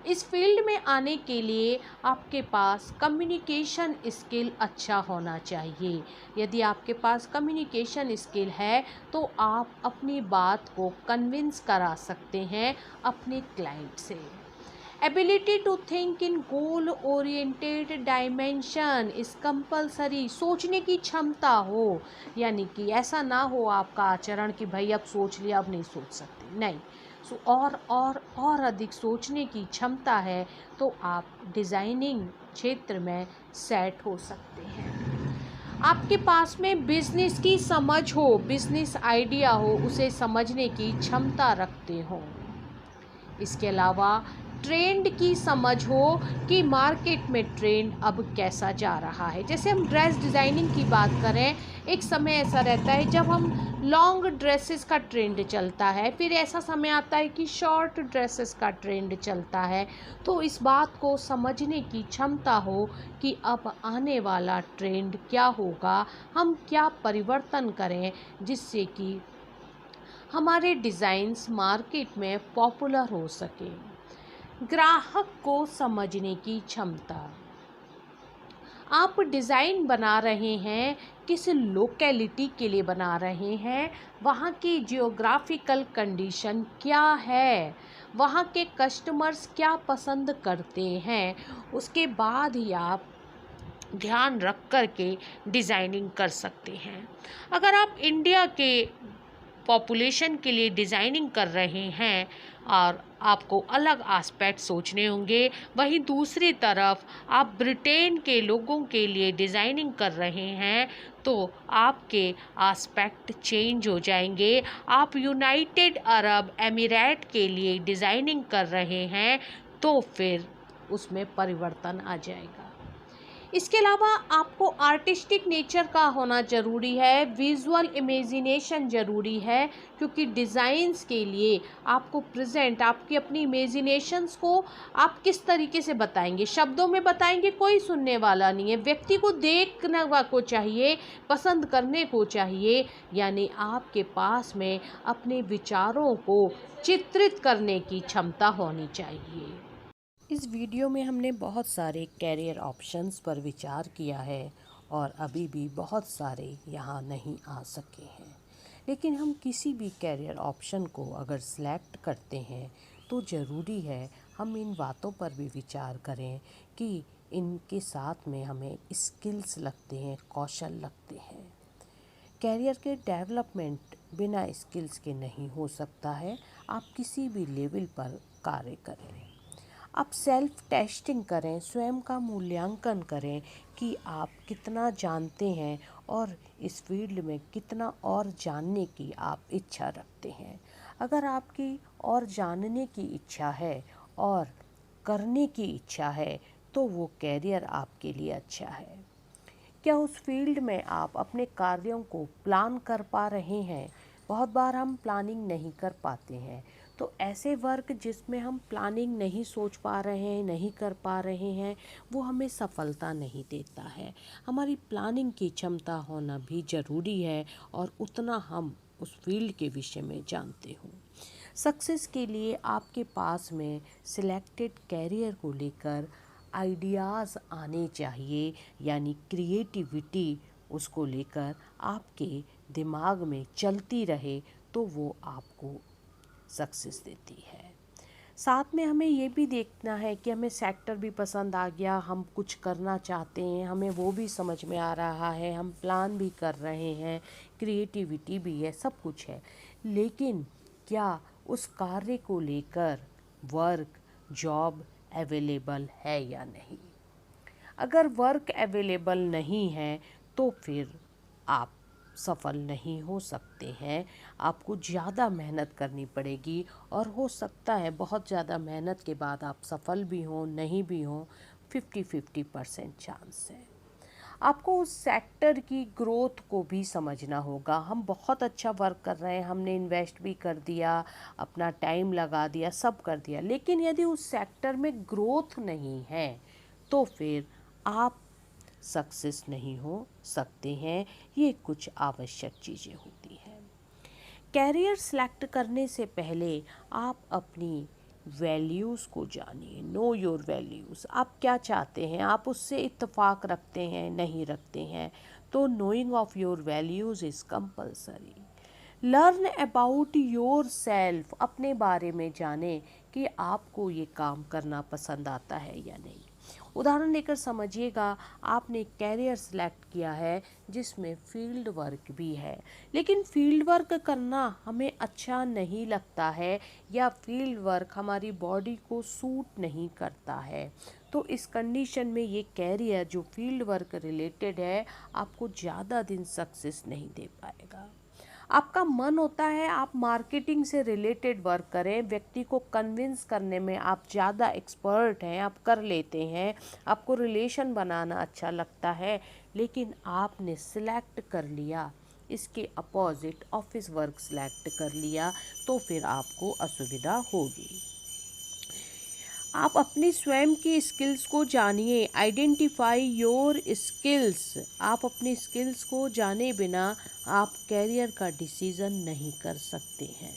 इस फील्ड में आने के लिए आपके पास कम्युनिकेशन स्किल अच्छा होना चाहिए। यदि आपके पास कम्युनिकेशन स्किल है तो आप अपनी बात को कन्विंस करा सकते हैं अपने क्लाइंट से। Ability to think in goal oriented dimension is compulsory. सोचने की क्षमता हो, यानी कि ऐसा ना हो आपका आचरण कि भाई अब सोच लिया अब नहीं सोच सकते, नहीं। और अधिक सोचने की क्षमता है तो आप डिज़ाइनिंग क्षेत्र में सेट हो सकते हैं। आपके पास में बिजनेस की समझ हो, बिजनेस आइडिया हो, उसे समझने की क्षमता रखते हो। इसके अलावा ट्रेंड की समझ हो कि मार्केट में ट्रेंड अब कैसा जा रहा है। जैसे हम ड्रेस डिज़ाइनिंग की बात करें, एक समय ऐसा रहता है जब हम लॉन्ग ड्रेसेस का ट्रेंड चलता है, फिर ऐसा समय आता है कि शॉर्ट ड्रेसेस का ट्रेंड चलता है। तो इस बात को समझने की क्षमता हो कि अब आने वाला ट्रेंड क्या होगा, हम क्या परिवर्तन करें जिससे कि हमारे डिज़ाइंस मार्केट में पॉपुलर हो सके। ग्राहक को समझने की क्षमता। आप डिज़ाइन बना रहे हैं, किस लोकेलिटी के लिए बना रहे हैं, वहाँ की जियोग्राफिकल कंडीशन क्या है, वहाँ के कस्टमर्स क्या पसंद करते हैं, उसके बाद ही आप ध्यान रख कर के डिज़ाइनिंग कर सकते हैं। अगर आप इंडिया के पॉपुलेशन के लिए डिज़ाइनिंग कर रहे हैं और आपको अलग एस्पेक्ट सोचने होंगे, वहीं दूसरी तरफ आप ब्रिटेन के लोगों के लिए डिज़ाइनिंग कर रहे हैं तो आपके एस्पेक्ट चेंज हो जाएंगे। आप यूनाइटेड अरब एमिरेट के लिए डिज़ाइनिंग कर रहे हैं तो फिर उसमें परिवर्तन आ जाएगा। इसके अलावा आपको आर्टिस्टिक नेचर का होना ज़रूरी है, विजुअल इमेजिनेशन ज़रूरी है, क्योंकि डिज़ाइंस के लिए आपको प्रेजेंट आपकी अपनी इमेजिनेशंस को आप किस तरीके से बताएंगे। शब्दों में बताएंगे कोई सुनने वाला नहीं है, व्यक्ति को देखने को चाहिए, पसंद करने को चाहिए। यानी आपके पास में अपने विचारों को चित्रित करने की क्षमता होनी चाहिए। इस वीडियो में हमने बहुत सारे कैरियर ऑप्शंस पर विचार किया है और अभी भी बहुत सारे यहाँ नहीं आ सके हैं। लेकिन हम किसी भी कैरियर ऑप्शन को अगर सिलेक्ट करते हैं तो ज़रूरी है हम इन बातों पर भी विचार करें कि इनके साथ में हमें स्किल्स लगते हैं, कौशल लगते हैं। कैरियर के डेवलपमेंट बिना स्किल्स के नहीं हो सकता है। आप किसी भी लेवल पर कार्य करें, आप सेल्फ टेस्टिंग करें, स्वयं का मूल्यांकन करें कि आप कितना जानते हैं और इस फील्ड में कितना और जानने की आप इच्छा रखते हैं। अगर आपकी और जानने की इच्छा है और करने की इच्छा है तो वो कैरियर आपके लिए अच्छा है। क्या उस फील्ड में आप अपने कार्यों को प्लान कर पा रहे हैं? बहुत बार हम प्लानिंग नहीं कर पाते हैं। तो ऐसे वर्क जिसमें हम प्लानिंग नहीं सोच पा रहे हैं, नहीं कर पा रहे हैं, वो हमें सफलता नहीं देता है। हमारी प्लानिंग की क्षमता होना भी ज़रूरी है और उतना हम उस फील्ड के विषय में जानते हों। सक्सेस के लिए आपके पास में सिलेक्टेड कैरियर को लेकर आइडियाज़ आने चाहिए, यानी क्रिएटिविटी उसको लेकर आपके दिमाग में चलती रहे तो वो आपको सक्सेस देती है। साथ में हमें ये भी देखना है कि हमें सेक्टर भी पसंद आ गया, हम कुछ करना चाहते हैं, हमें वो भी समझ में आ रहा है, हम प्लान भी कर रहे हैं, क्रिएटिविटी भी है, सब कुछ है। लेकिन क्या उस कार्य को लेकर वर्क, जॉब अवेलेबल है या नहीं? अगर वर्क अवेलेबल नहीं है तो फिर आप सफल नहीं हो सकते हैं। आपको ज़्यादा मेहनत करनी पड़ेगी और हो सकता है बहुत ज़्यादा मेहनत के बाद आप सफल भी हों, नहीं भी हों, 50-50% चांस है। आपको उस सेक्टर की ग्रोथ को भी समझना होगा। हम बहुत अच्छा वर्क कर रहे हैं, हमने इन्वेस्ट भी कर दिया, अपना टाइम लगा दिया, सब कर दिया, लेकिन यदि उस सेक्टर में ग्रोथ नहीं है तो फिर आप सक्सेस नहीं हो सकते हैं। ये कुछ आवश्यक चीज़ें होती हैं। कैरियर सेलेक्ट करने से पहले आप अपनी वैल्यूज़ को जानिए। Know your values. आप क्या चाहते हैं, आप उससे इत्तेफाक रखते हैं, नहीं रखते हैं, तो knowing of your values is compulsory. Learn about your self. अपने बारे में जानें कि आपको ये काम करना पसंद आता है या नहीं। उदाहरण लेकर समझिएगा, आपने कैरियर सेलेक्ट किया है जिसमें फील्ड वर्क भी है, लेकिन फील्ड वर्क करना हमें अच्छा नहीं लगता है या फील्ड वर्क हमारी बॉडी को सूट नहीं करता है, तो इस कंडीशन में ये कैरियर जो फील्ड वर्क रिलेटेड है आपको ज़्यादा दिन सक्सेस नहीं दे पाएगा। आपका मन होता है आप मार्केटिंग से रिलेटेड वर्क करें, व्यक्ति को कन्विंस करने में आप ज़्यादा एक्सपर्ट हैं, आप कर लेते हैं, आपको रिलेशन बनाना अच्छा लगता है, लेकिन आपने सिलेक्ट कर लिया इसके अपोजिट ऑफिस वर्क सिलेक्ट कर लिया, तो फिर आपको असुविधा होगी। आप अपनी स्वयं की स्किल्स को जानिए। Identify your skills. आप अपनी स्किल्स को जाने बिना आप कैरियर का डिसीज़न नहीं कर सकते हैं।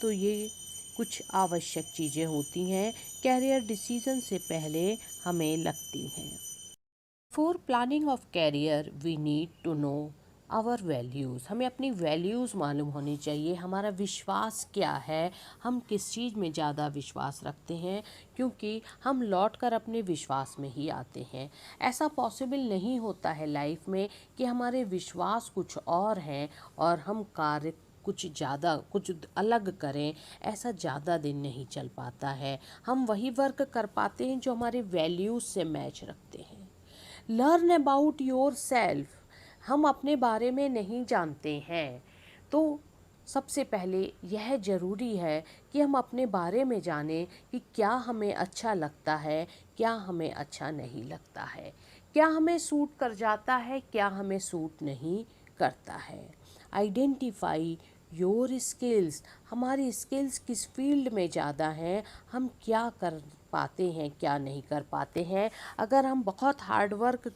तो ये कुछ आवश्यक चीज़ें होती हैं कैरियर डिसीज़न से पहले हमें लगती हैं। For planning of career we need to know our values. हमें अपनी वैल्यूज़ मालूम होनी चाहिए, हमारा विश्वास क्या है, हम किस चीज़ में ज़्यादा विश्वास रखते हैं, क्योंकि हम लौट कर अपने विश्वास में ही आते हैं। ऐसा पॉसिबल नहीं होता है लाइफ में कि हमारे विश्वास कुछ और हैं और हम कार्य कुछ ज़्यादा कुछ अलग करें, ऐसा ज़्यादा दिन नहीं चल पाता है। हम वही वर्क कर पाते हैं जो हमारे वैल्यूज़ से मैच रखते हैं। Learn about your self. हम अपने बारे में नहीं जानते हैं तो सबसे पहले यह ज़रूरी है कि हम अपने बारे में जानें कि क्या हमें अच्छा लगता है, क्या हमें अच्छा नहीं लगता है, क्या हमें सूट कर जाता है, क्या हमें सूट नहीं करता है। Identify your skills. हमारी स्किल्स किस फील्ड में ज़्यादा हैं, हम क्या कर पाते हैं, क्या नहीं कर पाते हैं। अगर हम बहुत हार्ड वर्क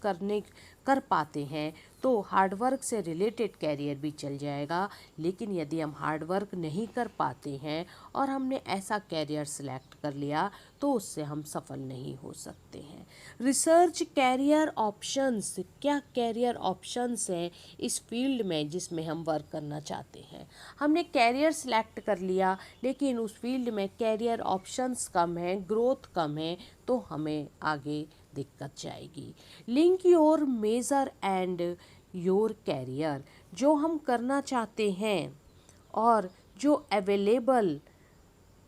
कर पाते हैं तो तो हार्डवर्क से रिलेटेड कैरियर भी चल जाएगा। लेकिन यदि हम हार्डवर्क नहीं कर पाते हैं और हमने ऐसा कैरियर सिलेक्ट कर लिया तो उससे हम सफल नहीं हो सकते हैं। रिसर्च कैरियर ऑप्शंस, क्या कैरियर ऑप्शंस हैं इस फील्ड में जिसमें हम वर्क करना चाहते हैं। हमने कैरियर सिलेक्ट कर लिया लेकिन उस फील्ड में कैरियर ऑप्शंस कम है, ग्रोथ कम है, तो हमें आगे दिक्कत जाएगी। Link your major and your career, जो हम करना चाहते हैं और जो अवेलेबल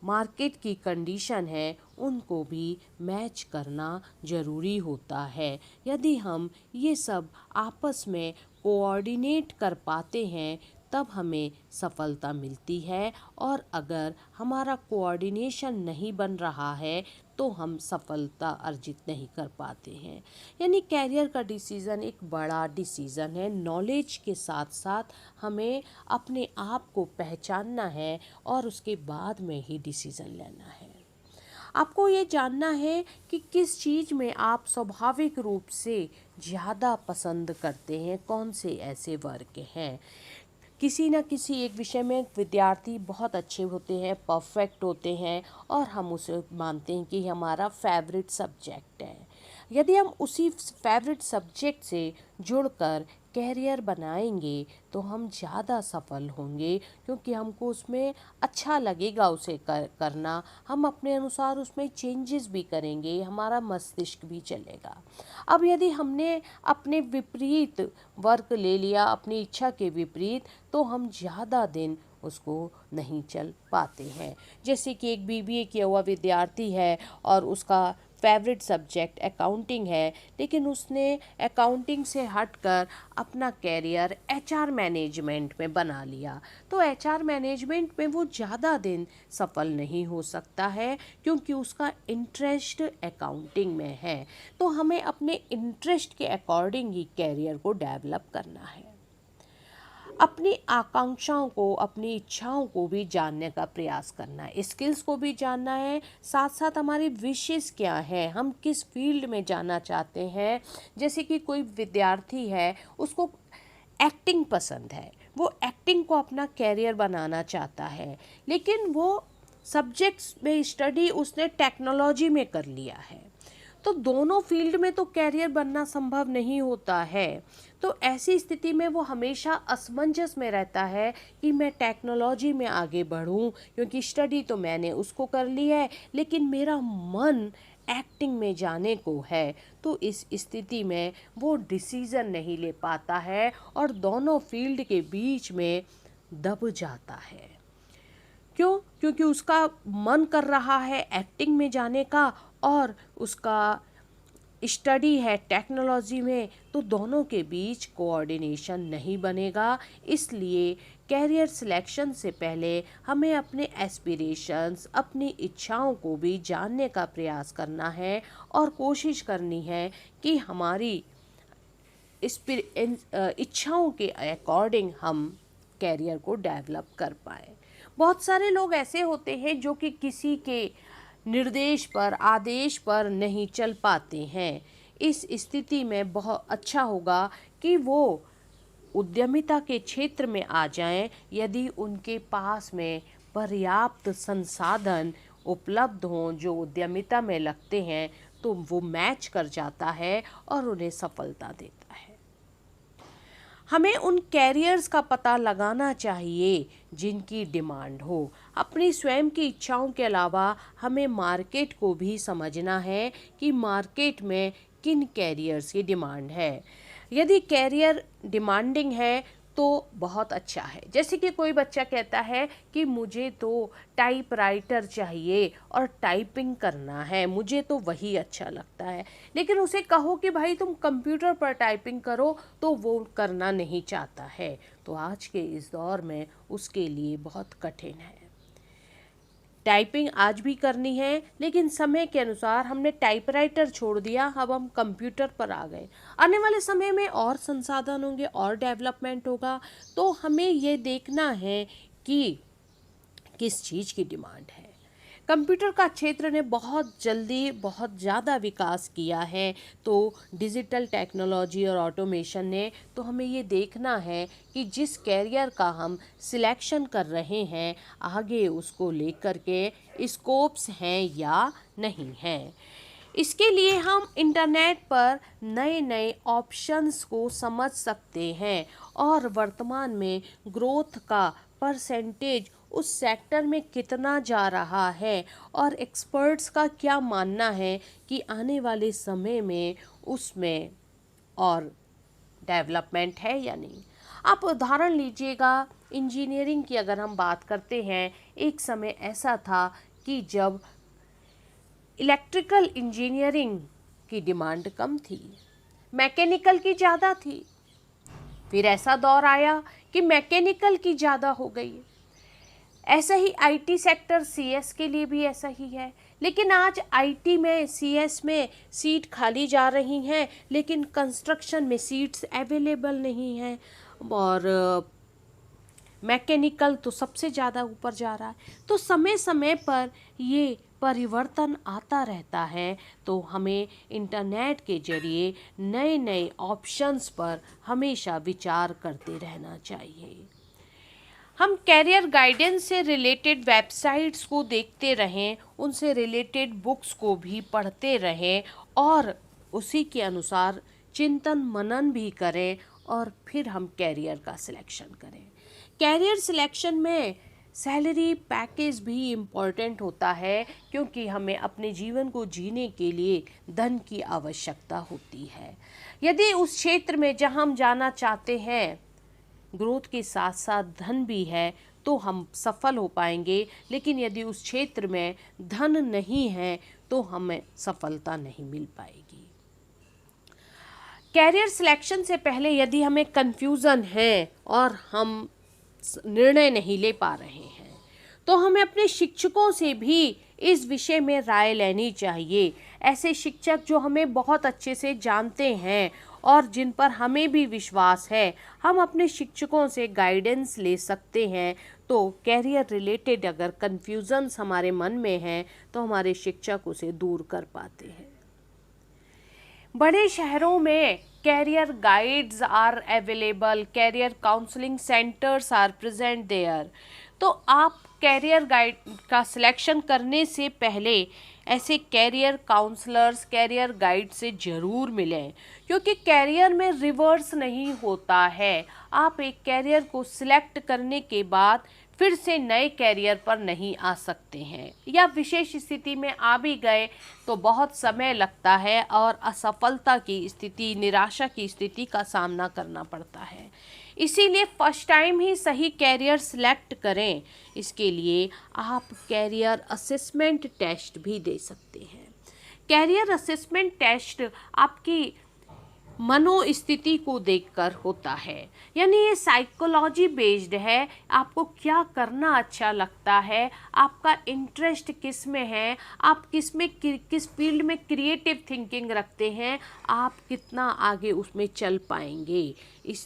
मार्केट की कंडीशन है उनको भी मैच करना ज़रूरी होता है। यदि हम ये सब आपस में कोऑर्डिनेट कर पाते हैं तब हमें सफलता मिलती है, और अगर हमारा कोऑर्डिनेशन नहीं बन रहा है तो हम सफलता अर्जित नहीं कर पाते हैं। यानी कैरियर का डिसीज़न एक बड़ा डिसीज़न है। नॉलेज के साथ साथ हमें अपने आप को पहचानना है और उसके बाद में ही डिसीज़न लेना है। आपको ये जानना है कि किस चीज़ में आप स्वाभाविक रूप से ज़्यादा पसंद करते हैं, कौन से ऐसे वर्ग हैं। किसी न किसी एक विषय में विद्यार्थी बहुत अच्छे होते हैं, परफेक्ट होते हैं, और हम उसे मानते हैं कि हमारा फेवरेट सब्जेक्ट है। यदि हम उसी फेवरेट सब्जेक्ट से जुड़कर कैरियर बनाएंगे तो हम ज़्यादा सफल होंगे, क्योंकि हमको उसमें अच्छा लगेगा उसे करना। हम अपने अनुसार उसमें चेंजेस भी करेंगे, हमारा मस्तिष्क भी चलेगा। अब यदि हमने अपने विपरीत वर्क ले लिया, अपनी इच्छा के विपरीत, तो हम ज़्यादा दिन उसको नहीं चल पाते हैं। जैसे कि एक बीबीए किया हुआ विद्यार्थी है और उसका फेवरेट सब्जेक्ट अकाउंटिंग है, लेकिन उसने अकाउंटिंग से हटकर अपना कैरियर एचआर मैनेजमेंट में बना लिया, तो एचआर मैनेजमेंट में वो ज़्यादा दिन सफल नहीं हो सकता है, क्योंकि उसका इंटरेस्ट अकाउंटिंग में है। तो हमें अपने इंटरेस्ट के अकॉर्डिंग ही कैरियर को डेवलप करना है। अपनी आकांक्षाओं को, अपनी इच्छाओं को भी जानने का प्रयास करना है, स्किल्स को भी जानना है, साथ साथ हमारी विशेष क्या है, हम किस फील्ड में जाना चाहते हैं। जैसे कि कोई विद्यार्थी है, उसको एक्टिंग पसंद है, वो एक्टिंग को अपना कैरियर बनाना चाहता है, लेकिन वो सब्जेक्ट्स में स्टडी उसने टेक्नोलॉजी में कर लिया है, तो दोनों फील्ड में तो कैरियर बनना संभव नहीं होता है। तो ऐसी स्थिति में वो हमेशा असमंजस में रहता है कि मैं टेक्नोलॉजी में आगे बढ़ूं, क्योंकि स्टडी तो मैंने उसको कर ली है, लेकिन मेरा मन एक्टिंग में जाने को है। तो इस स्थिति में वो डिसीज़न नहीं ले पाता है और दोनों फील्ड के बीच में दब जाता है। क्यों? क्योंकि उसका मन कर रहा है एक्टिंग में जाने का और उसका स्टडी है टेक्नोलॉजी में, तो दोनों के बीच कोऑर्डिनेशन नहीं बनेगा। इसलिए कैरियर सिलेक्शन से पहले हमें अपने एस्पिरेशंस, अपनी इच्छाओं को भी जानने का प्रयास करना है और कोशिश करनी है कि हमारी इच्छाओं के अकॉर्डिंग हम कैरियर को डेवलप कर पाए। बहुत सारे लोग ऐसे होते हैं जो कि किसी के निर्देश पर, आदेश पर नहीं चल पाते हैं। इस स्थिति में बहुत अच्छा होगा कि वो उद्यमिता के क्षेत्र में आ जाएं, यदि उनके पास में पर्याप्त संसाधन उपलब्ध हों जो उद्यमिता में लगते हैं, तो वो मैच कर जाता है और उन्हें सफलता देता है। हमें उन कैरियर्स का पता लगाना चाहिए जिनकी डिमांड हो। अपनी स्वयं की इच्छाओं के अलावा हमें मार्केट को भी समझना है कि मार्केट में किन कैरियर्स की डिमांड है। यदि कैरियर डिमांडिंग है तो बहुत अच्छा है। जैसे कि कोई बच्चा कहता है कि मुझे तो टाइपराइटर चाहिए और टाइपिंग करना है, मुझे तो वही अच्छा लगता है, लेकिन उसे कहो कि भाई तुम कंप्यूटर पर टाइपिंग करो, तो वो करना नहीं चाहता है। तो आज के इस दौर में उसके लिए बहुत कठिन है। टाइपिंग आज भी करनी है, लेकिन समय के अनुसार हमने टाइपराइटर छोड़ दिया, अब हम कंप्यूटर पर आ गए। आने वाले समय में और संसाधन होंगे और डेवलपमेंट होगा, तो हमें ये देखना है कि किस चीज़ की डिमांड है। कंप्यूटर का क्षेत्र ने बहुत जल्दी बहुत ज़्यादा विकास किया है, तो डिजिटल टेक्नोलॉजी और ऑटोमेशन ने, तो हमें ये देखना है कि जिस कैरियर का हम सिलेक्शन कर रहे हैं आगे उसको लेकर के स्कोप्स हैं या नहीं हैं। इसके लिए हम इंटरनेट पर नए नए ऑप्शंस को समझ सकते हैं और वर्तमान में ग्रोथ का परसेंटेज उस सेक्टर में कितना जा रहा है और एक्सपर्ट्स का क्या मानना है कि आने वाले समय में उसमें और डेवलपमेंट है या नहीं। आप उदाहरण लीजिएगा, इंजीनियरिंग की अगर हम बात करते हैं, एक समय ऐसा था कि जब इलेक्ट्रिकल इंजीनियरिंग की डिमांड कम थी, मैकेनिकल की ज़्यादा थी। फिर ऐसा दौर आया कि मैकेनिकल की ज़्यादा हो गई। ऐसा ही आईटी सेक्टर सीएस के लिए भी ऐसा ही है। लेकिन आज आईटी में सीएस में सीट खाली जा रही हैं, लेकिन कंस्ट्रक्शन में सीट्स अवेलेबल नहीं हैं और मैकेनिकल तो सबसे ज़्यादा ऊपर जा रहा है। तो समय समय पर ये परिवर्तन आता रहता है, तो हमें इंटरनेट के जरिए नए नए ऑप्शंस पर हमेशा विचार करते रहना चाहिए। हम कैरियर गाइडेंस से रिलेटेड वेबसाइट्स को देखते रहें, उनसे रिलेटेड बुक्स को भी पढ़ते रहें और उसी के अनुसार चिंतन मनन भी करें और फिर हम कैरियर का सिलेक्शन करें। कैरियर सिलेक्शन में सैलरी पैकेज भी इम्पॉर्टेंट होता है, क्योंकि हमें अपने जीवन को जीने के लिए धन की आवश्यकता होती है। यदि उस क्षेत्र में जहां हम जाना चाहते हैं ग्रोथ के साथ साथ धन भी है तो हम सफल हो पाएंगे, लेकिन यदि उस क्षेत्र में धन नहीं है तो हमें सफलता नहीं मिल पाएगी। कैरियर सिलेक्शन से पहले यदि हमें कंफ्यूजन है और हम निर्णय नहीं ले पा रहे हैं तो हमें अपने शिक्षकों से भी इस विषय में राय लेनी चाहिए। ऐसे शिक्षक जो हमें बहुत अच्छे से जानते हैं और जिन पर हमें भी विश्वास है, हम अपने शिक्षकों से गाइडेंस ले सकते हैं। तो कैरियर रिलेटेड अगर कन्फ्यूजन्स हमारे मन में हैं तो हमारे शिक्षक उसे दूर कर पाते हैं। बड़े शहरों में career guides are available, career counselling centres are present there. तो आप कैरियर गाइड का सिलेक्शन करने से पहले ऐसे कैरियर काउंसलर्स, कैरियर गाइड से ज़रूर मिलें, क्योंकि कैरियर में रिवर्स नहीं होता है। आप एक कैरियर को सिलेक्ट करने के बाद फिर से नए कैरियर पर नहीं आ सकते हैं, या विशेष स्थिति में आ भी गए तो बहुत समय लगता है और असफलता की स्थिति, निराशा की स्थिति का सामना करना पड़ता है। इसीलिए फर्स्ट टाइम ही सही कैरियर सिलेक्ट करें। इसके लिए आप कैरियर असेसमेंट टेस्ट भी दे सकते हैं। कैरियर असेसमेंट टेस्ट आपकी मनोस्थिति को देखकर होता है, यानी ये साइकोलॉजी बेस्ड है। आपको क्या करना अच्छा लगता है, आपका इंटरेस्ट किस में है, आप किस फील्ड में क्रिएटिव थिंकिंग रखते हैं, आप कितना आगे उसमें चल पाएंगे,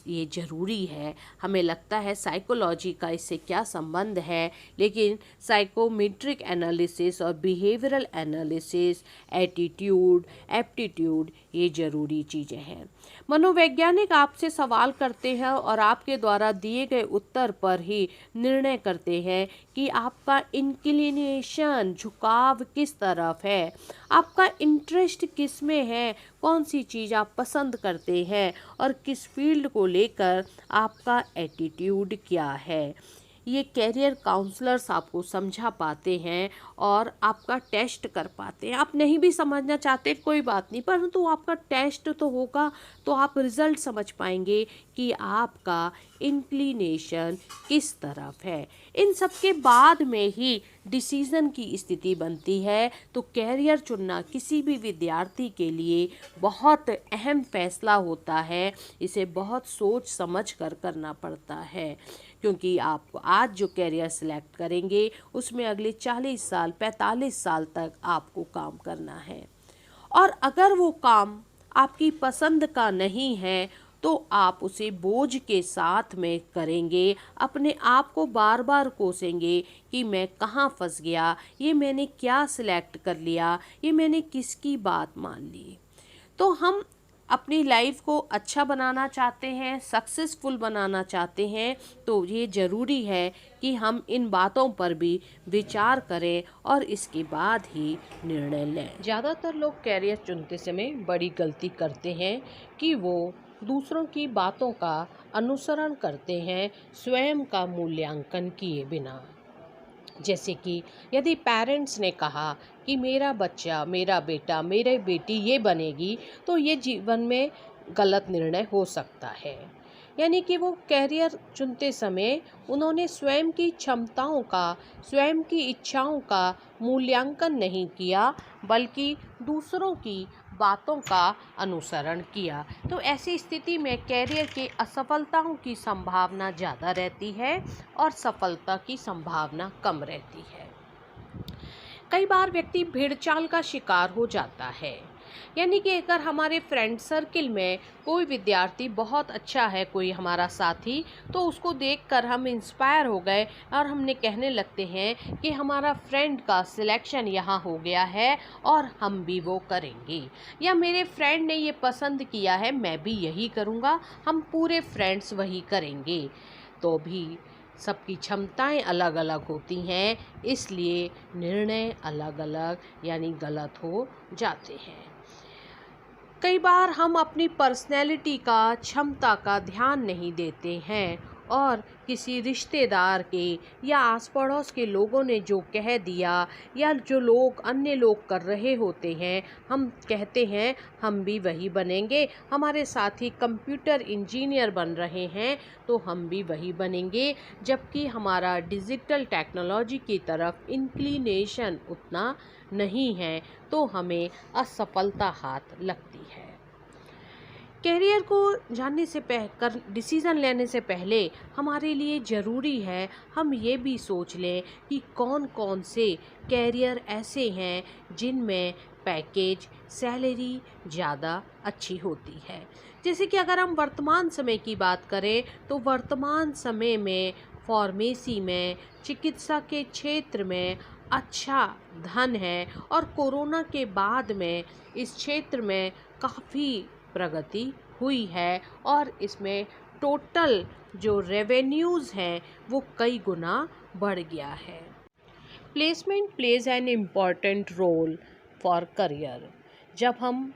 ये ज़रूरी है। हमें लगता है साइकोलॉजी का इससे क्या संबंध है, लेकिन साइकोमेट्रिक एनालिसिस और बिहेवियरल एनालिसिस, एटीट्यूड, एप्टीट्यूड, ये ज़रूरी चीज़ें हैं। मनोवैज्ञानिक आपसे सवाल करते हैं और आपके द्वारा दिए गए उत्तर पर ही निर्णय करते हैं कि आपका इंक्लिनेशन, झुकाव किस तरफ है, आपका इंटरेस्ट किस में है, कौन सी चीज़ आप पसंद करते हैं और किस फील्ड को लेकर आपका एटीट्यूड क्या है। ये कैरियर काउंसलर्स आपको समझा पाते हैं और आपका टेस्ट कर पाते हैं। आप नहीं भी समझना चाहते कोई बात नहीं, परंतु आपका टेस्ट तो होगा तो आप रिज़ल्ट समझ पाएंगे कि आपका इंक्लिनेशन किस तरफ है। इन सब के बाद में ही डिसीज़न की स्थिति बनती है। तो कैरियर चुनना किसी भी विद्यार्थी के लिए बहुत अहम फैसला होता है। इसे बहुत सोच समझ कर करना पड़ता है, क्योंकि आप आज जो कैरियर सिलेक्ट करेंगे उसमें अगले 40 साल, 45 साल तक आपको काम करना है। और अगर वो काम आपकी पसंद का नहीं है तो आप उसे बोझ के साथ में करेंगे, अपने आप को बार बार कोसेंगे कि मैं कहाँ फंस गया, ये मैंने क्या सिलेक्ट कर लिया, ये मैंने किसकी बात मान ली। तो हम अपनी लाइफ को अच्छा बनाना चाहते हैं, सक्सेसफुल बनाना चाहते हैं, तो ये ज़रूरी है कि हम इन बातों पर भी विचार करें और इसके बाद ही निर्णय लें। ज़्यादातर लोग कैरियर चुनते समय बड़ी गलती करते हैं कि वो दूसरों की बातों का अनुसरण करते हैं, स्वयं का मूल्यांकन किए बिना। जैसे कि यदि पेरेंट्स ने कहा कि मेरा बच्चा, मेरा बेटा, मेरी बेटी ये बनेगी, तो ये जीवन में गलत निर्णय हो सकता है। यानी कि वो कैरियर चुनते समय उन्होंने स्वयं की क्षमताओं का, स्वयं की इच्छाओं का मूल्यांकन नहीं किया, बल्कि दूसरों की बातों का अनुसरण किया। तो ऐसी स्थिति में कैरियर के असफलताओं की संभावना ज़्यादा रहती है और सफलता की संभावना कम रहती है। कई बार व्यक्ति भेड़चाल का शिकार हो जाता है। यानी कि अगर हमारे फ्रेंड सर्किल में कोई विद्यार्थी बहुत अच्छा है, कोई हमारा साथी, तो उसको देखकर हम इंस्पायर हो गए और हमने कहने लगते हैं कि हमारा फ्रेंड का सिलेक्शन यहाँ हो गया है और हम भी वो करेंगे, या मेरे फ्रेंड ने ये पसंद किया है, मैं भी यही करूँगा, हम पूरे फ्रेंड्स वही करेंगे। तो भी सबकी क्षमताएं अलग अलग होती हैं, इसलिए निर्णय अलग अलग यानी गलत हो जाते हैं। कई बार हम अपनी पर्सनैलिटी का, क्षमता का ध्यान नहीं देते हैं और किसी रिश्तेदार के या आस पड़ोस के लोगों ने जो कह दिया या जो लोग अन्य लोग कर रहे होते हैं, हम कहते हैं हम भी वही बनेंगे, हमारे साथी कंप्यूटर इंजीनियर बन रहे हैं तो हम भी वही बनेंगे, जबकि हमारा डिजिटल टेक्नोलॉजी की तरफ इंक्लिनेशन उतना नहीं है, तो हमें असफलता हाथ लगती है। कैरियर को जानने से डिसीज़न लेने से पहले हमारे लिए ज़रूरी है हम ये भी सोच लें कि कौन कौन से कैरियर ऐसे हैं जिनमें पैकेज, सैलरी ज़्यादा अच्छी होती है। जैसे कि अगर हम वर्तमान समय की बात करें तो वर्तमान समय में फार्मेसी में, चिकित्सा के क्षेत्र में अच्छा धन है और कोरोना के बाद में इस क्षेत्र में काफ़ी प्रगति हुई है और इसमें टोटल जो रेवेन्यूज़ हैं वो कई गुना बढ़ गया है। Placement plays an important role for career. जब हम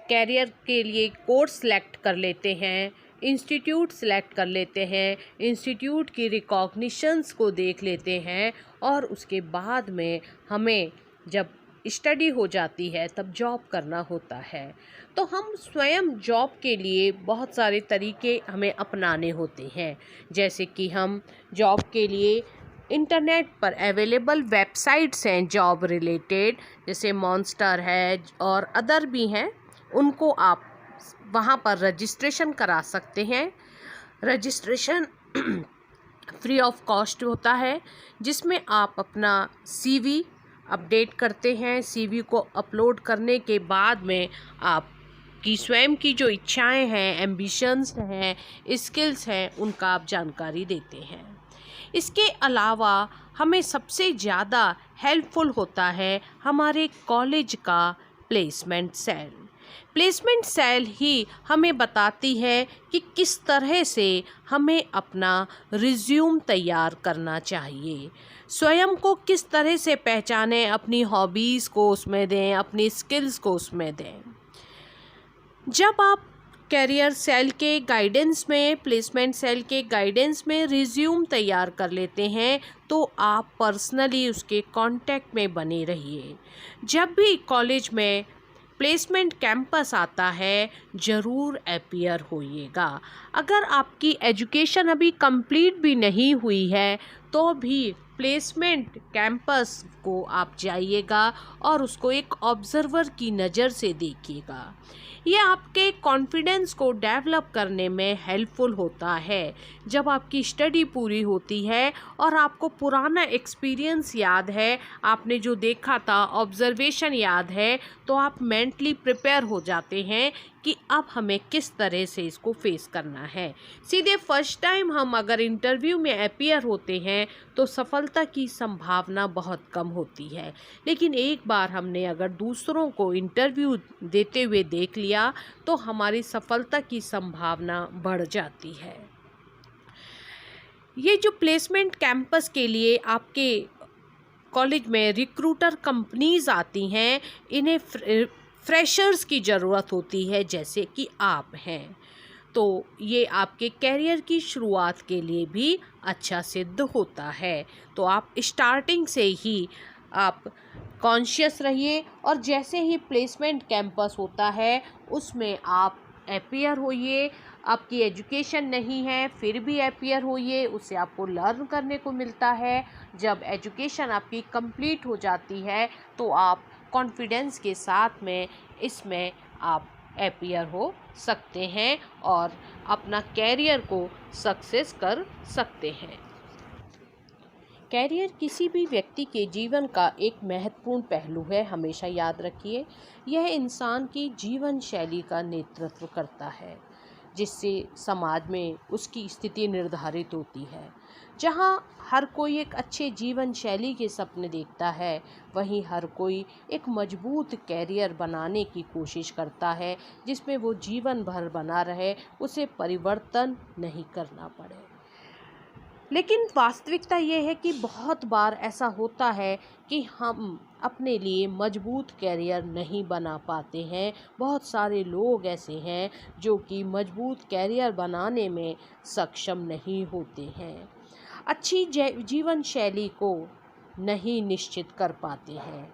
कैरियर के लिए कोर्स सेलेक्ट कर लेते हैं, इंस्टीट्यूट सेलेक्ट कर लेते हैं, इंस्टीट्यूट की रिकॉग्निशंस को देख लेते हैं और उसके बाद में हमें जब स्टडी हो जाती है तब जॉब करना होता है, तो हम स्वयं जॉब के लिए बहुत सारे तरीके हमें अपनाने होते हैं। जैसे कि हम जॉब के लिए इंटरनेट पर अवेलेबल वेबसाइट्स हैं जॉब रिलेटेड, जैसे मॉन्स्टर है और अदर भी हैं, उनको आप वहाँ पर रजिस्ट्रेशन करा सकते हैं। रजिस्ट्रेशन फ्री ऑफ कॉस्ट होता है, जिसमें आप अपना CV अपडेट करते हैं। CV को अपलोड करने के बाद में आपकी स्वयं की जो इच्छाएं हैं, एम्बिशंस हैं, स्किल्स हैं, उनका आप जानकारी देते हैं। इसके अलावा हमें सबसे ज़्यादा हेल्पफुल होता है हमारे कॉलेज का प्लेसमेंट सेल। प्लेसमेंट सेल ही हमें बताती है कि किस तरह से हमें अपना रिज्यूम तैयार करना चाहिए, स्वयं को किस तरह से पहचानें, अपनी हॉबीज़ को उसमें दें, अपनी स्किल्स को उसमें दें। जब आप कैरियर सेल के गाइडेंस में, प्लेसमेंट सेल के गाइडेंस में रिज्यूम तैयार कर लेते हैं तो आप पर्सनली उसके कांटेक्ट में बने रहिए। जब भी कॉलेज में प्लेसमेंट कैंपस आता है ज़रूर अपीयर होइएगा। अगर आपकी एजुकेशन अभी कंप्लीट भी नहीं हुई है तो भी प्लेसमेंट कैंपस को आप जाइएगा और उसको एक ऑब्जर्वर की नज़र से देखिएगा। ये आपके कॉन्फिडेंस को डेवलप करने में हेल्पफुल होता है। जब आपकी स्टडी पूरी होती है और आपको पुराना एक्सपीरियंस याद है, आपने जो देखा था, ऑब्जर्वेशन याद है, तो आप मेंटली प्रिपेयर हो जाते हैं कि अब हमें किस तरह से इसको फेस करना है। सीधे फर्स्ट टाइम हम अगर इंटरव्यू में अपीयर होते हैं तो सफलता की संभावना बहुत कम होती है, लेकिन एक बार हमने अगर दूसरों को इंटरव्यू देते हुए देख लिया तो हमारी सफलता की संभावना बढ़ जाती है। ये जो प्लेसमेंट कैंपस के लिए आपके कॉलेज में रिक्रूटर कंपनीज आती हैं, इन्हें फ्रेशर्स की ज़रूरत होती है, जैसे कि आप हैं। तो ये आपके करियर की शुरुआत के लिए भी अच्छा सिद्ध होता है। तो आप स्टार्टिंग से ही आप कॉन्शियस रहिए और जैसे ही प्लेसमेंट कैंपस होता है उसमें आप अपीयर होइए। आपकी एजुकेशन नहीं है फिर भी अपीयर होइए, उससे आपको लर्न करने को मिलता है। जब एजुकेशन आपकी कंप्लीट हो जाती है तो आप कॉन्फिडेंस के साथ में इसमें आप अपीयर हो सकते हैं और अपना कैरियर को सक्सेस कर सकते हैं। कैरियर किसी भी व्यक्ति के जीवन का एक महत्वपूर्ण पहलू है, हमेशा याद रखिए। यह इंसान की जीवन शैली का नेतृत्व करता है, जिससे समाज में उसकी स्थिति निर्धारित होती है। जहाँ हर कोई एक अच्छे जीवन शैली के सपने देखता है, वहीं हर कोई एक मजबूत कैरियर बनाने की कोशिश करता है, जिसमें वो जीवन भर बना रहे, उसे परिवर्तन नहीं करना पड़े। लेकिन वास्तविकता ये है कि बहुत बार ऐसा होता है कि हम अपने लिए मजबूत कैरियर नहीं बना पाते हैं। बहुत सारे लोग ऐसे हैं जो कि मजबूत कैरियर बनाने में सक्षम नहीं होते हैं, अच्छी जीवन शैली को नहीं निश्चित कर पाते हैं।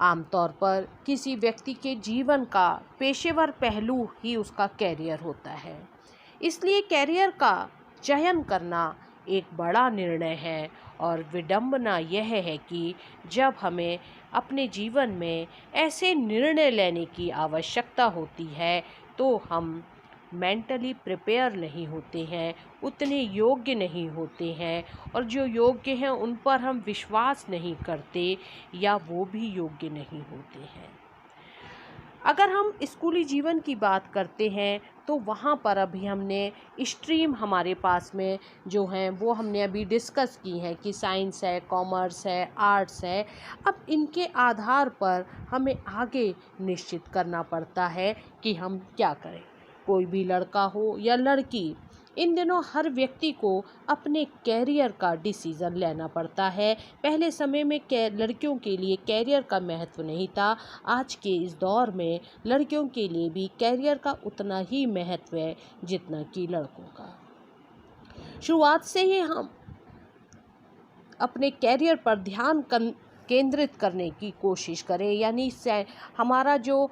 आमतौर पर किसी व्यक्ति के जीवन का पेशेवर पहलू ही उसका कैरियर होता है, इसलिए कैरियर का चयन करना एक बड़ा निर्णय है। और विडंबना यह है कि जब हमें अपने जीवन में ऐसे निर्णय लेने की आवश्यकता होती है तो हम मेंटली प्रिपेयर नहीं होते हैं, उतने योग्य नहीं होते हैं, और जो योग्य हैं उन पर हम विश्वास नहीं करते या वो भी योग्य नहीं होते हैं। अगर हम स्कूली जीवन की बात करते हैं तो वहाँ पर अभी हमने स्ट्रीम हमारे पास में जो हैं वो हमने अभी डिस्कस की हैं कि साइंस है, कॉमर्स है, आर्ट्स है। अब इनके आधार पर हमें आगे निश्चित करना पड़ता है कि हम क्या करें। कोई भी लड़का हो या लड़की, इन दिनों हर व्यक्ति को अपने कैरियर का डिसीज़न लेना पड़ता है। पहले समय में लड़कियों के लिए कैरियर का महत्व नहीं था, आज के इस दौर में लड़कियों के लिए भी कैरियर का उतना ही महत्व है जितना कि लड़कों का। शुरुआत से ही हम अपने कैरियर पर ध्यान केंद्रित करने की कोशिश करें, यानी हमारा जो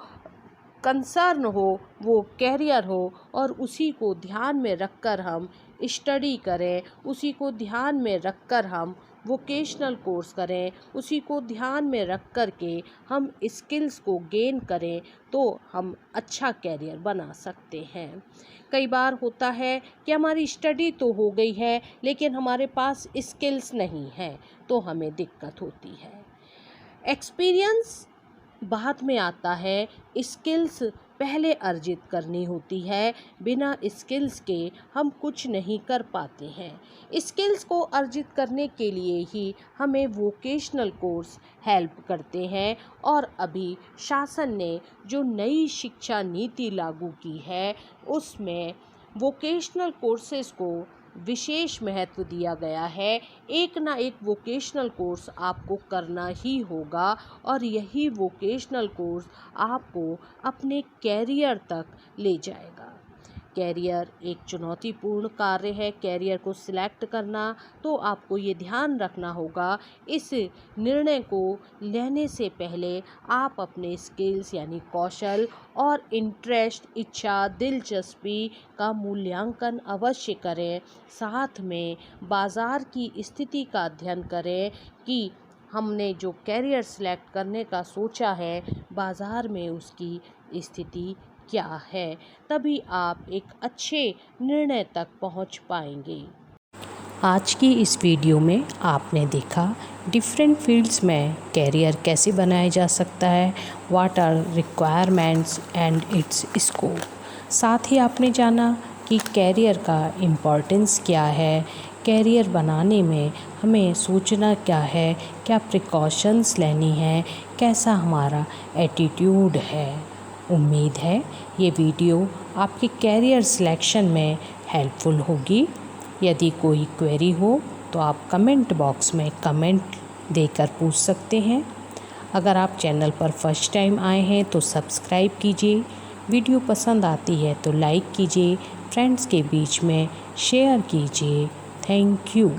कंसर्न हो वो कैरियर हो और उसी को ध्यान में रखकर हम स्टडी करें, उसी को ध्यान में रखकर हम वोकेशनल कोर्स करें, उसी को ध्यान में रख कर के हम स्किल्स को गेन करें तो हम अच्छा कैरियर बना सकते हैं। कई बार होता है कि हमारी स्टडी तो हो गई है लेकिन हमारे पास स्किल्स नहीं है, तो हमें दिक्कत होती है। एक्सपीरियंस बाद में आता है, स्किल्स पहले अर्जित करनी होती है। बिना स्किल्स के हम कुछ नहीं कर पाते हैं। स्किल्स को अर्जित करने के लिए ही हमें वोकेशनल कोर्स हेल्प करते हैं। और अभी शासन ने जो नई शिक्षा नीति लागू की है उसमें वोकेशनल कोर्सेज को विशेष महत्व दिया गया है। एक ना एक वोकेशनल कोर्स आपको करना ही होगा और यही वोकेशनल कोर्स आपको अपने कैरियर तक ले जाएगा। कैरियर एक चुनौतीपूर्ण कार्य है। कैरियर को सिलेक्ट करना तो आपको ये ध्यान रखना होगा, इस निर्णय को लेने से पहले आप अपने स्किल्स यानी कौशल और इंटरेस्ट, इच्छा, दिलचस्पी का मूल्यांकन अवश्य करें। साथ में बाज़ार की स्थिति का अध्ययन करें कि हमने जो कैरियर सिलेक्ट करने का सोचा है बाज़ार में उसकी स्थिति क्या है, तभी आप एक अच्छे निर्णय तक पहुंच पाएंगे। आज की इस वीडियो में आपने देखा डिफरेंट फील्ड्स में कैरियर कैसे बनाया जा सकता है, what are requirements and its scope. साथ ही आपने जाना कि कैरियर का इम्पोर्टेंस क्या है, कैरियर बनाने में हमें सोचना क्या है, क्या प्रिकॉशंस लेनी है, कैसा हमारा एटीट्यूड है। उम्मीद है ये वीडियो आपके कैरियर सिलेक्शन में हेल्पफुल होगी। यदि कोई क्वेरी हो तो आप कमेंट बॉक्स में कमेंट देकर पूछ सकते हैं। अगर आप चैनल पर फर्स्ट टाइम आए हैं तो सब्सक्राइब कीजिए। वीडियो पसंद आती है तो लाइक कीजिए, फ्रेंड्स के बीच में शेयर कीजिए। Thank you.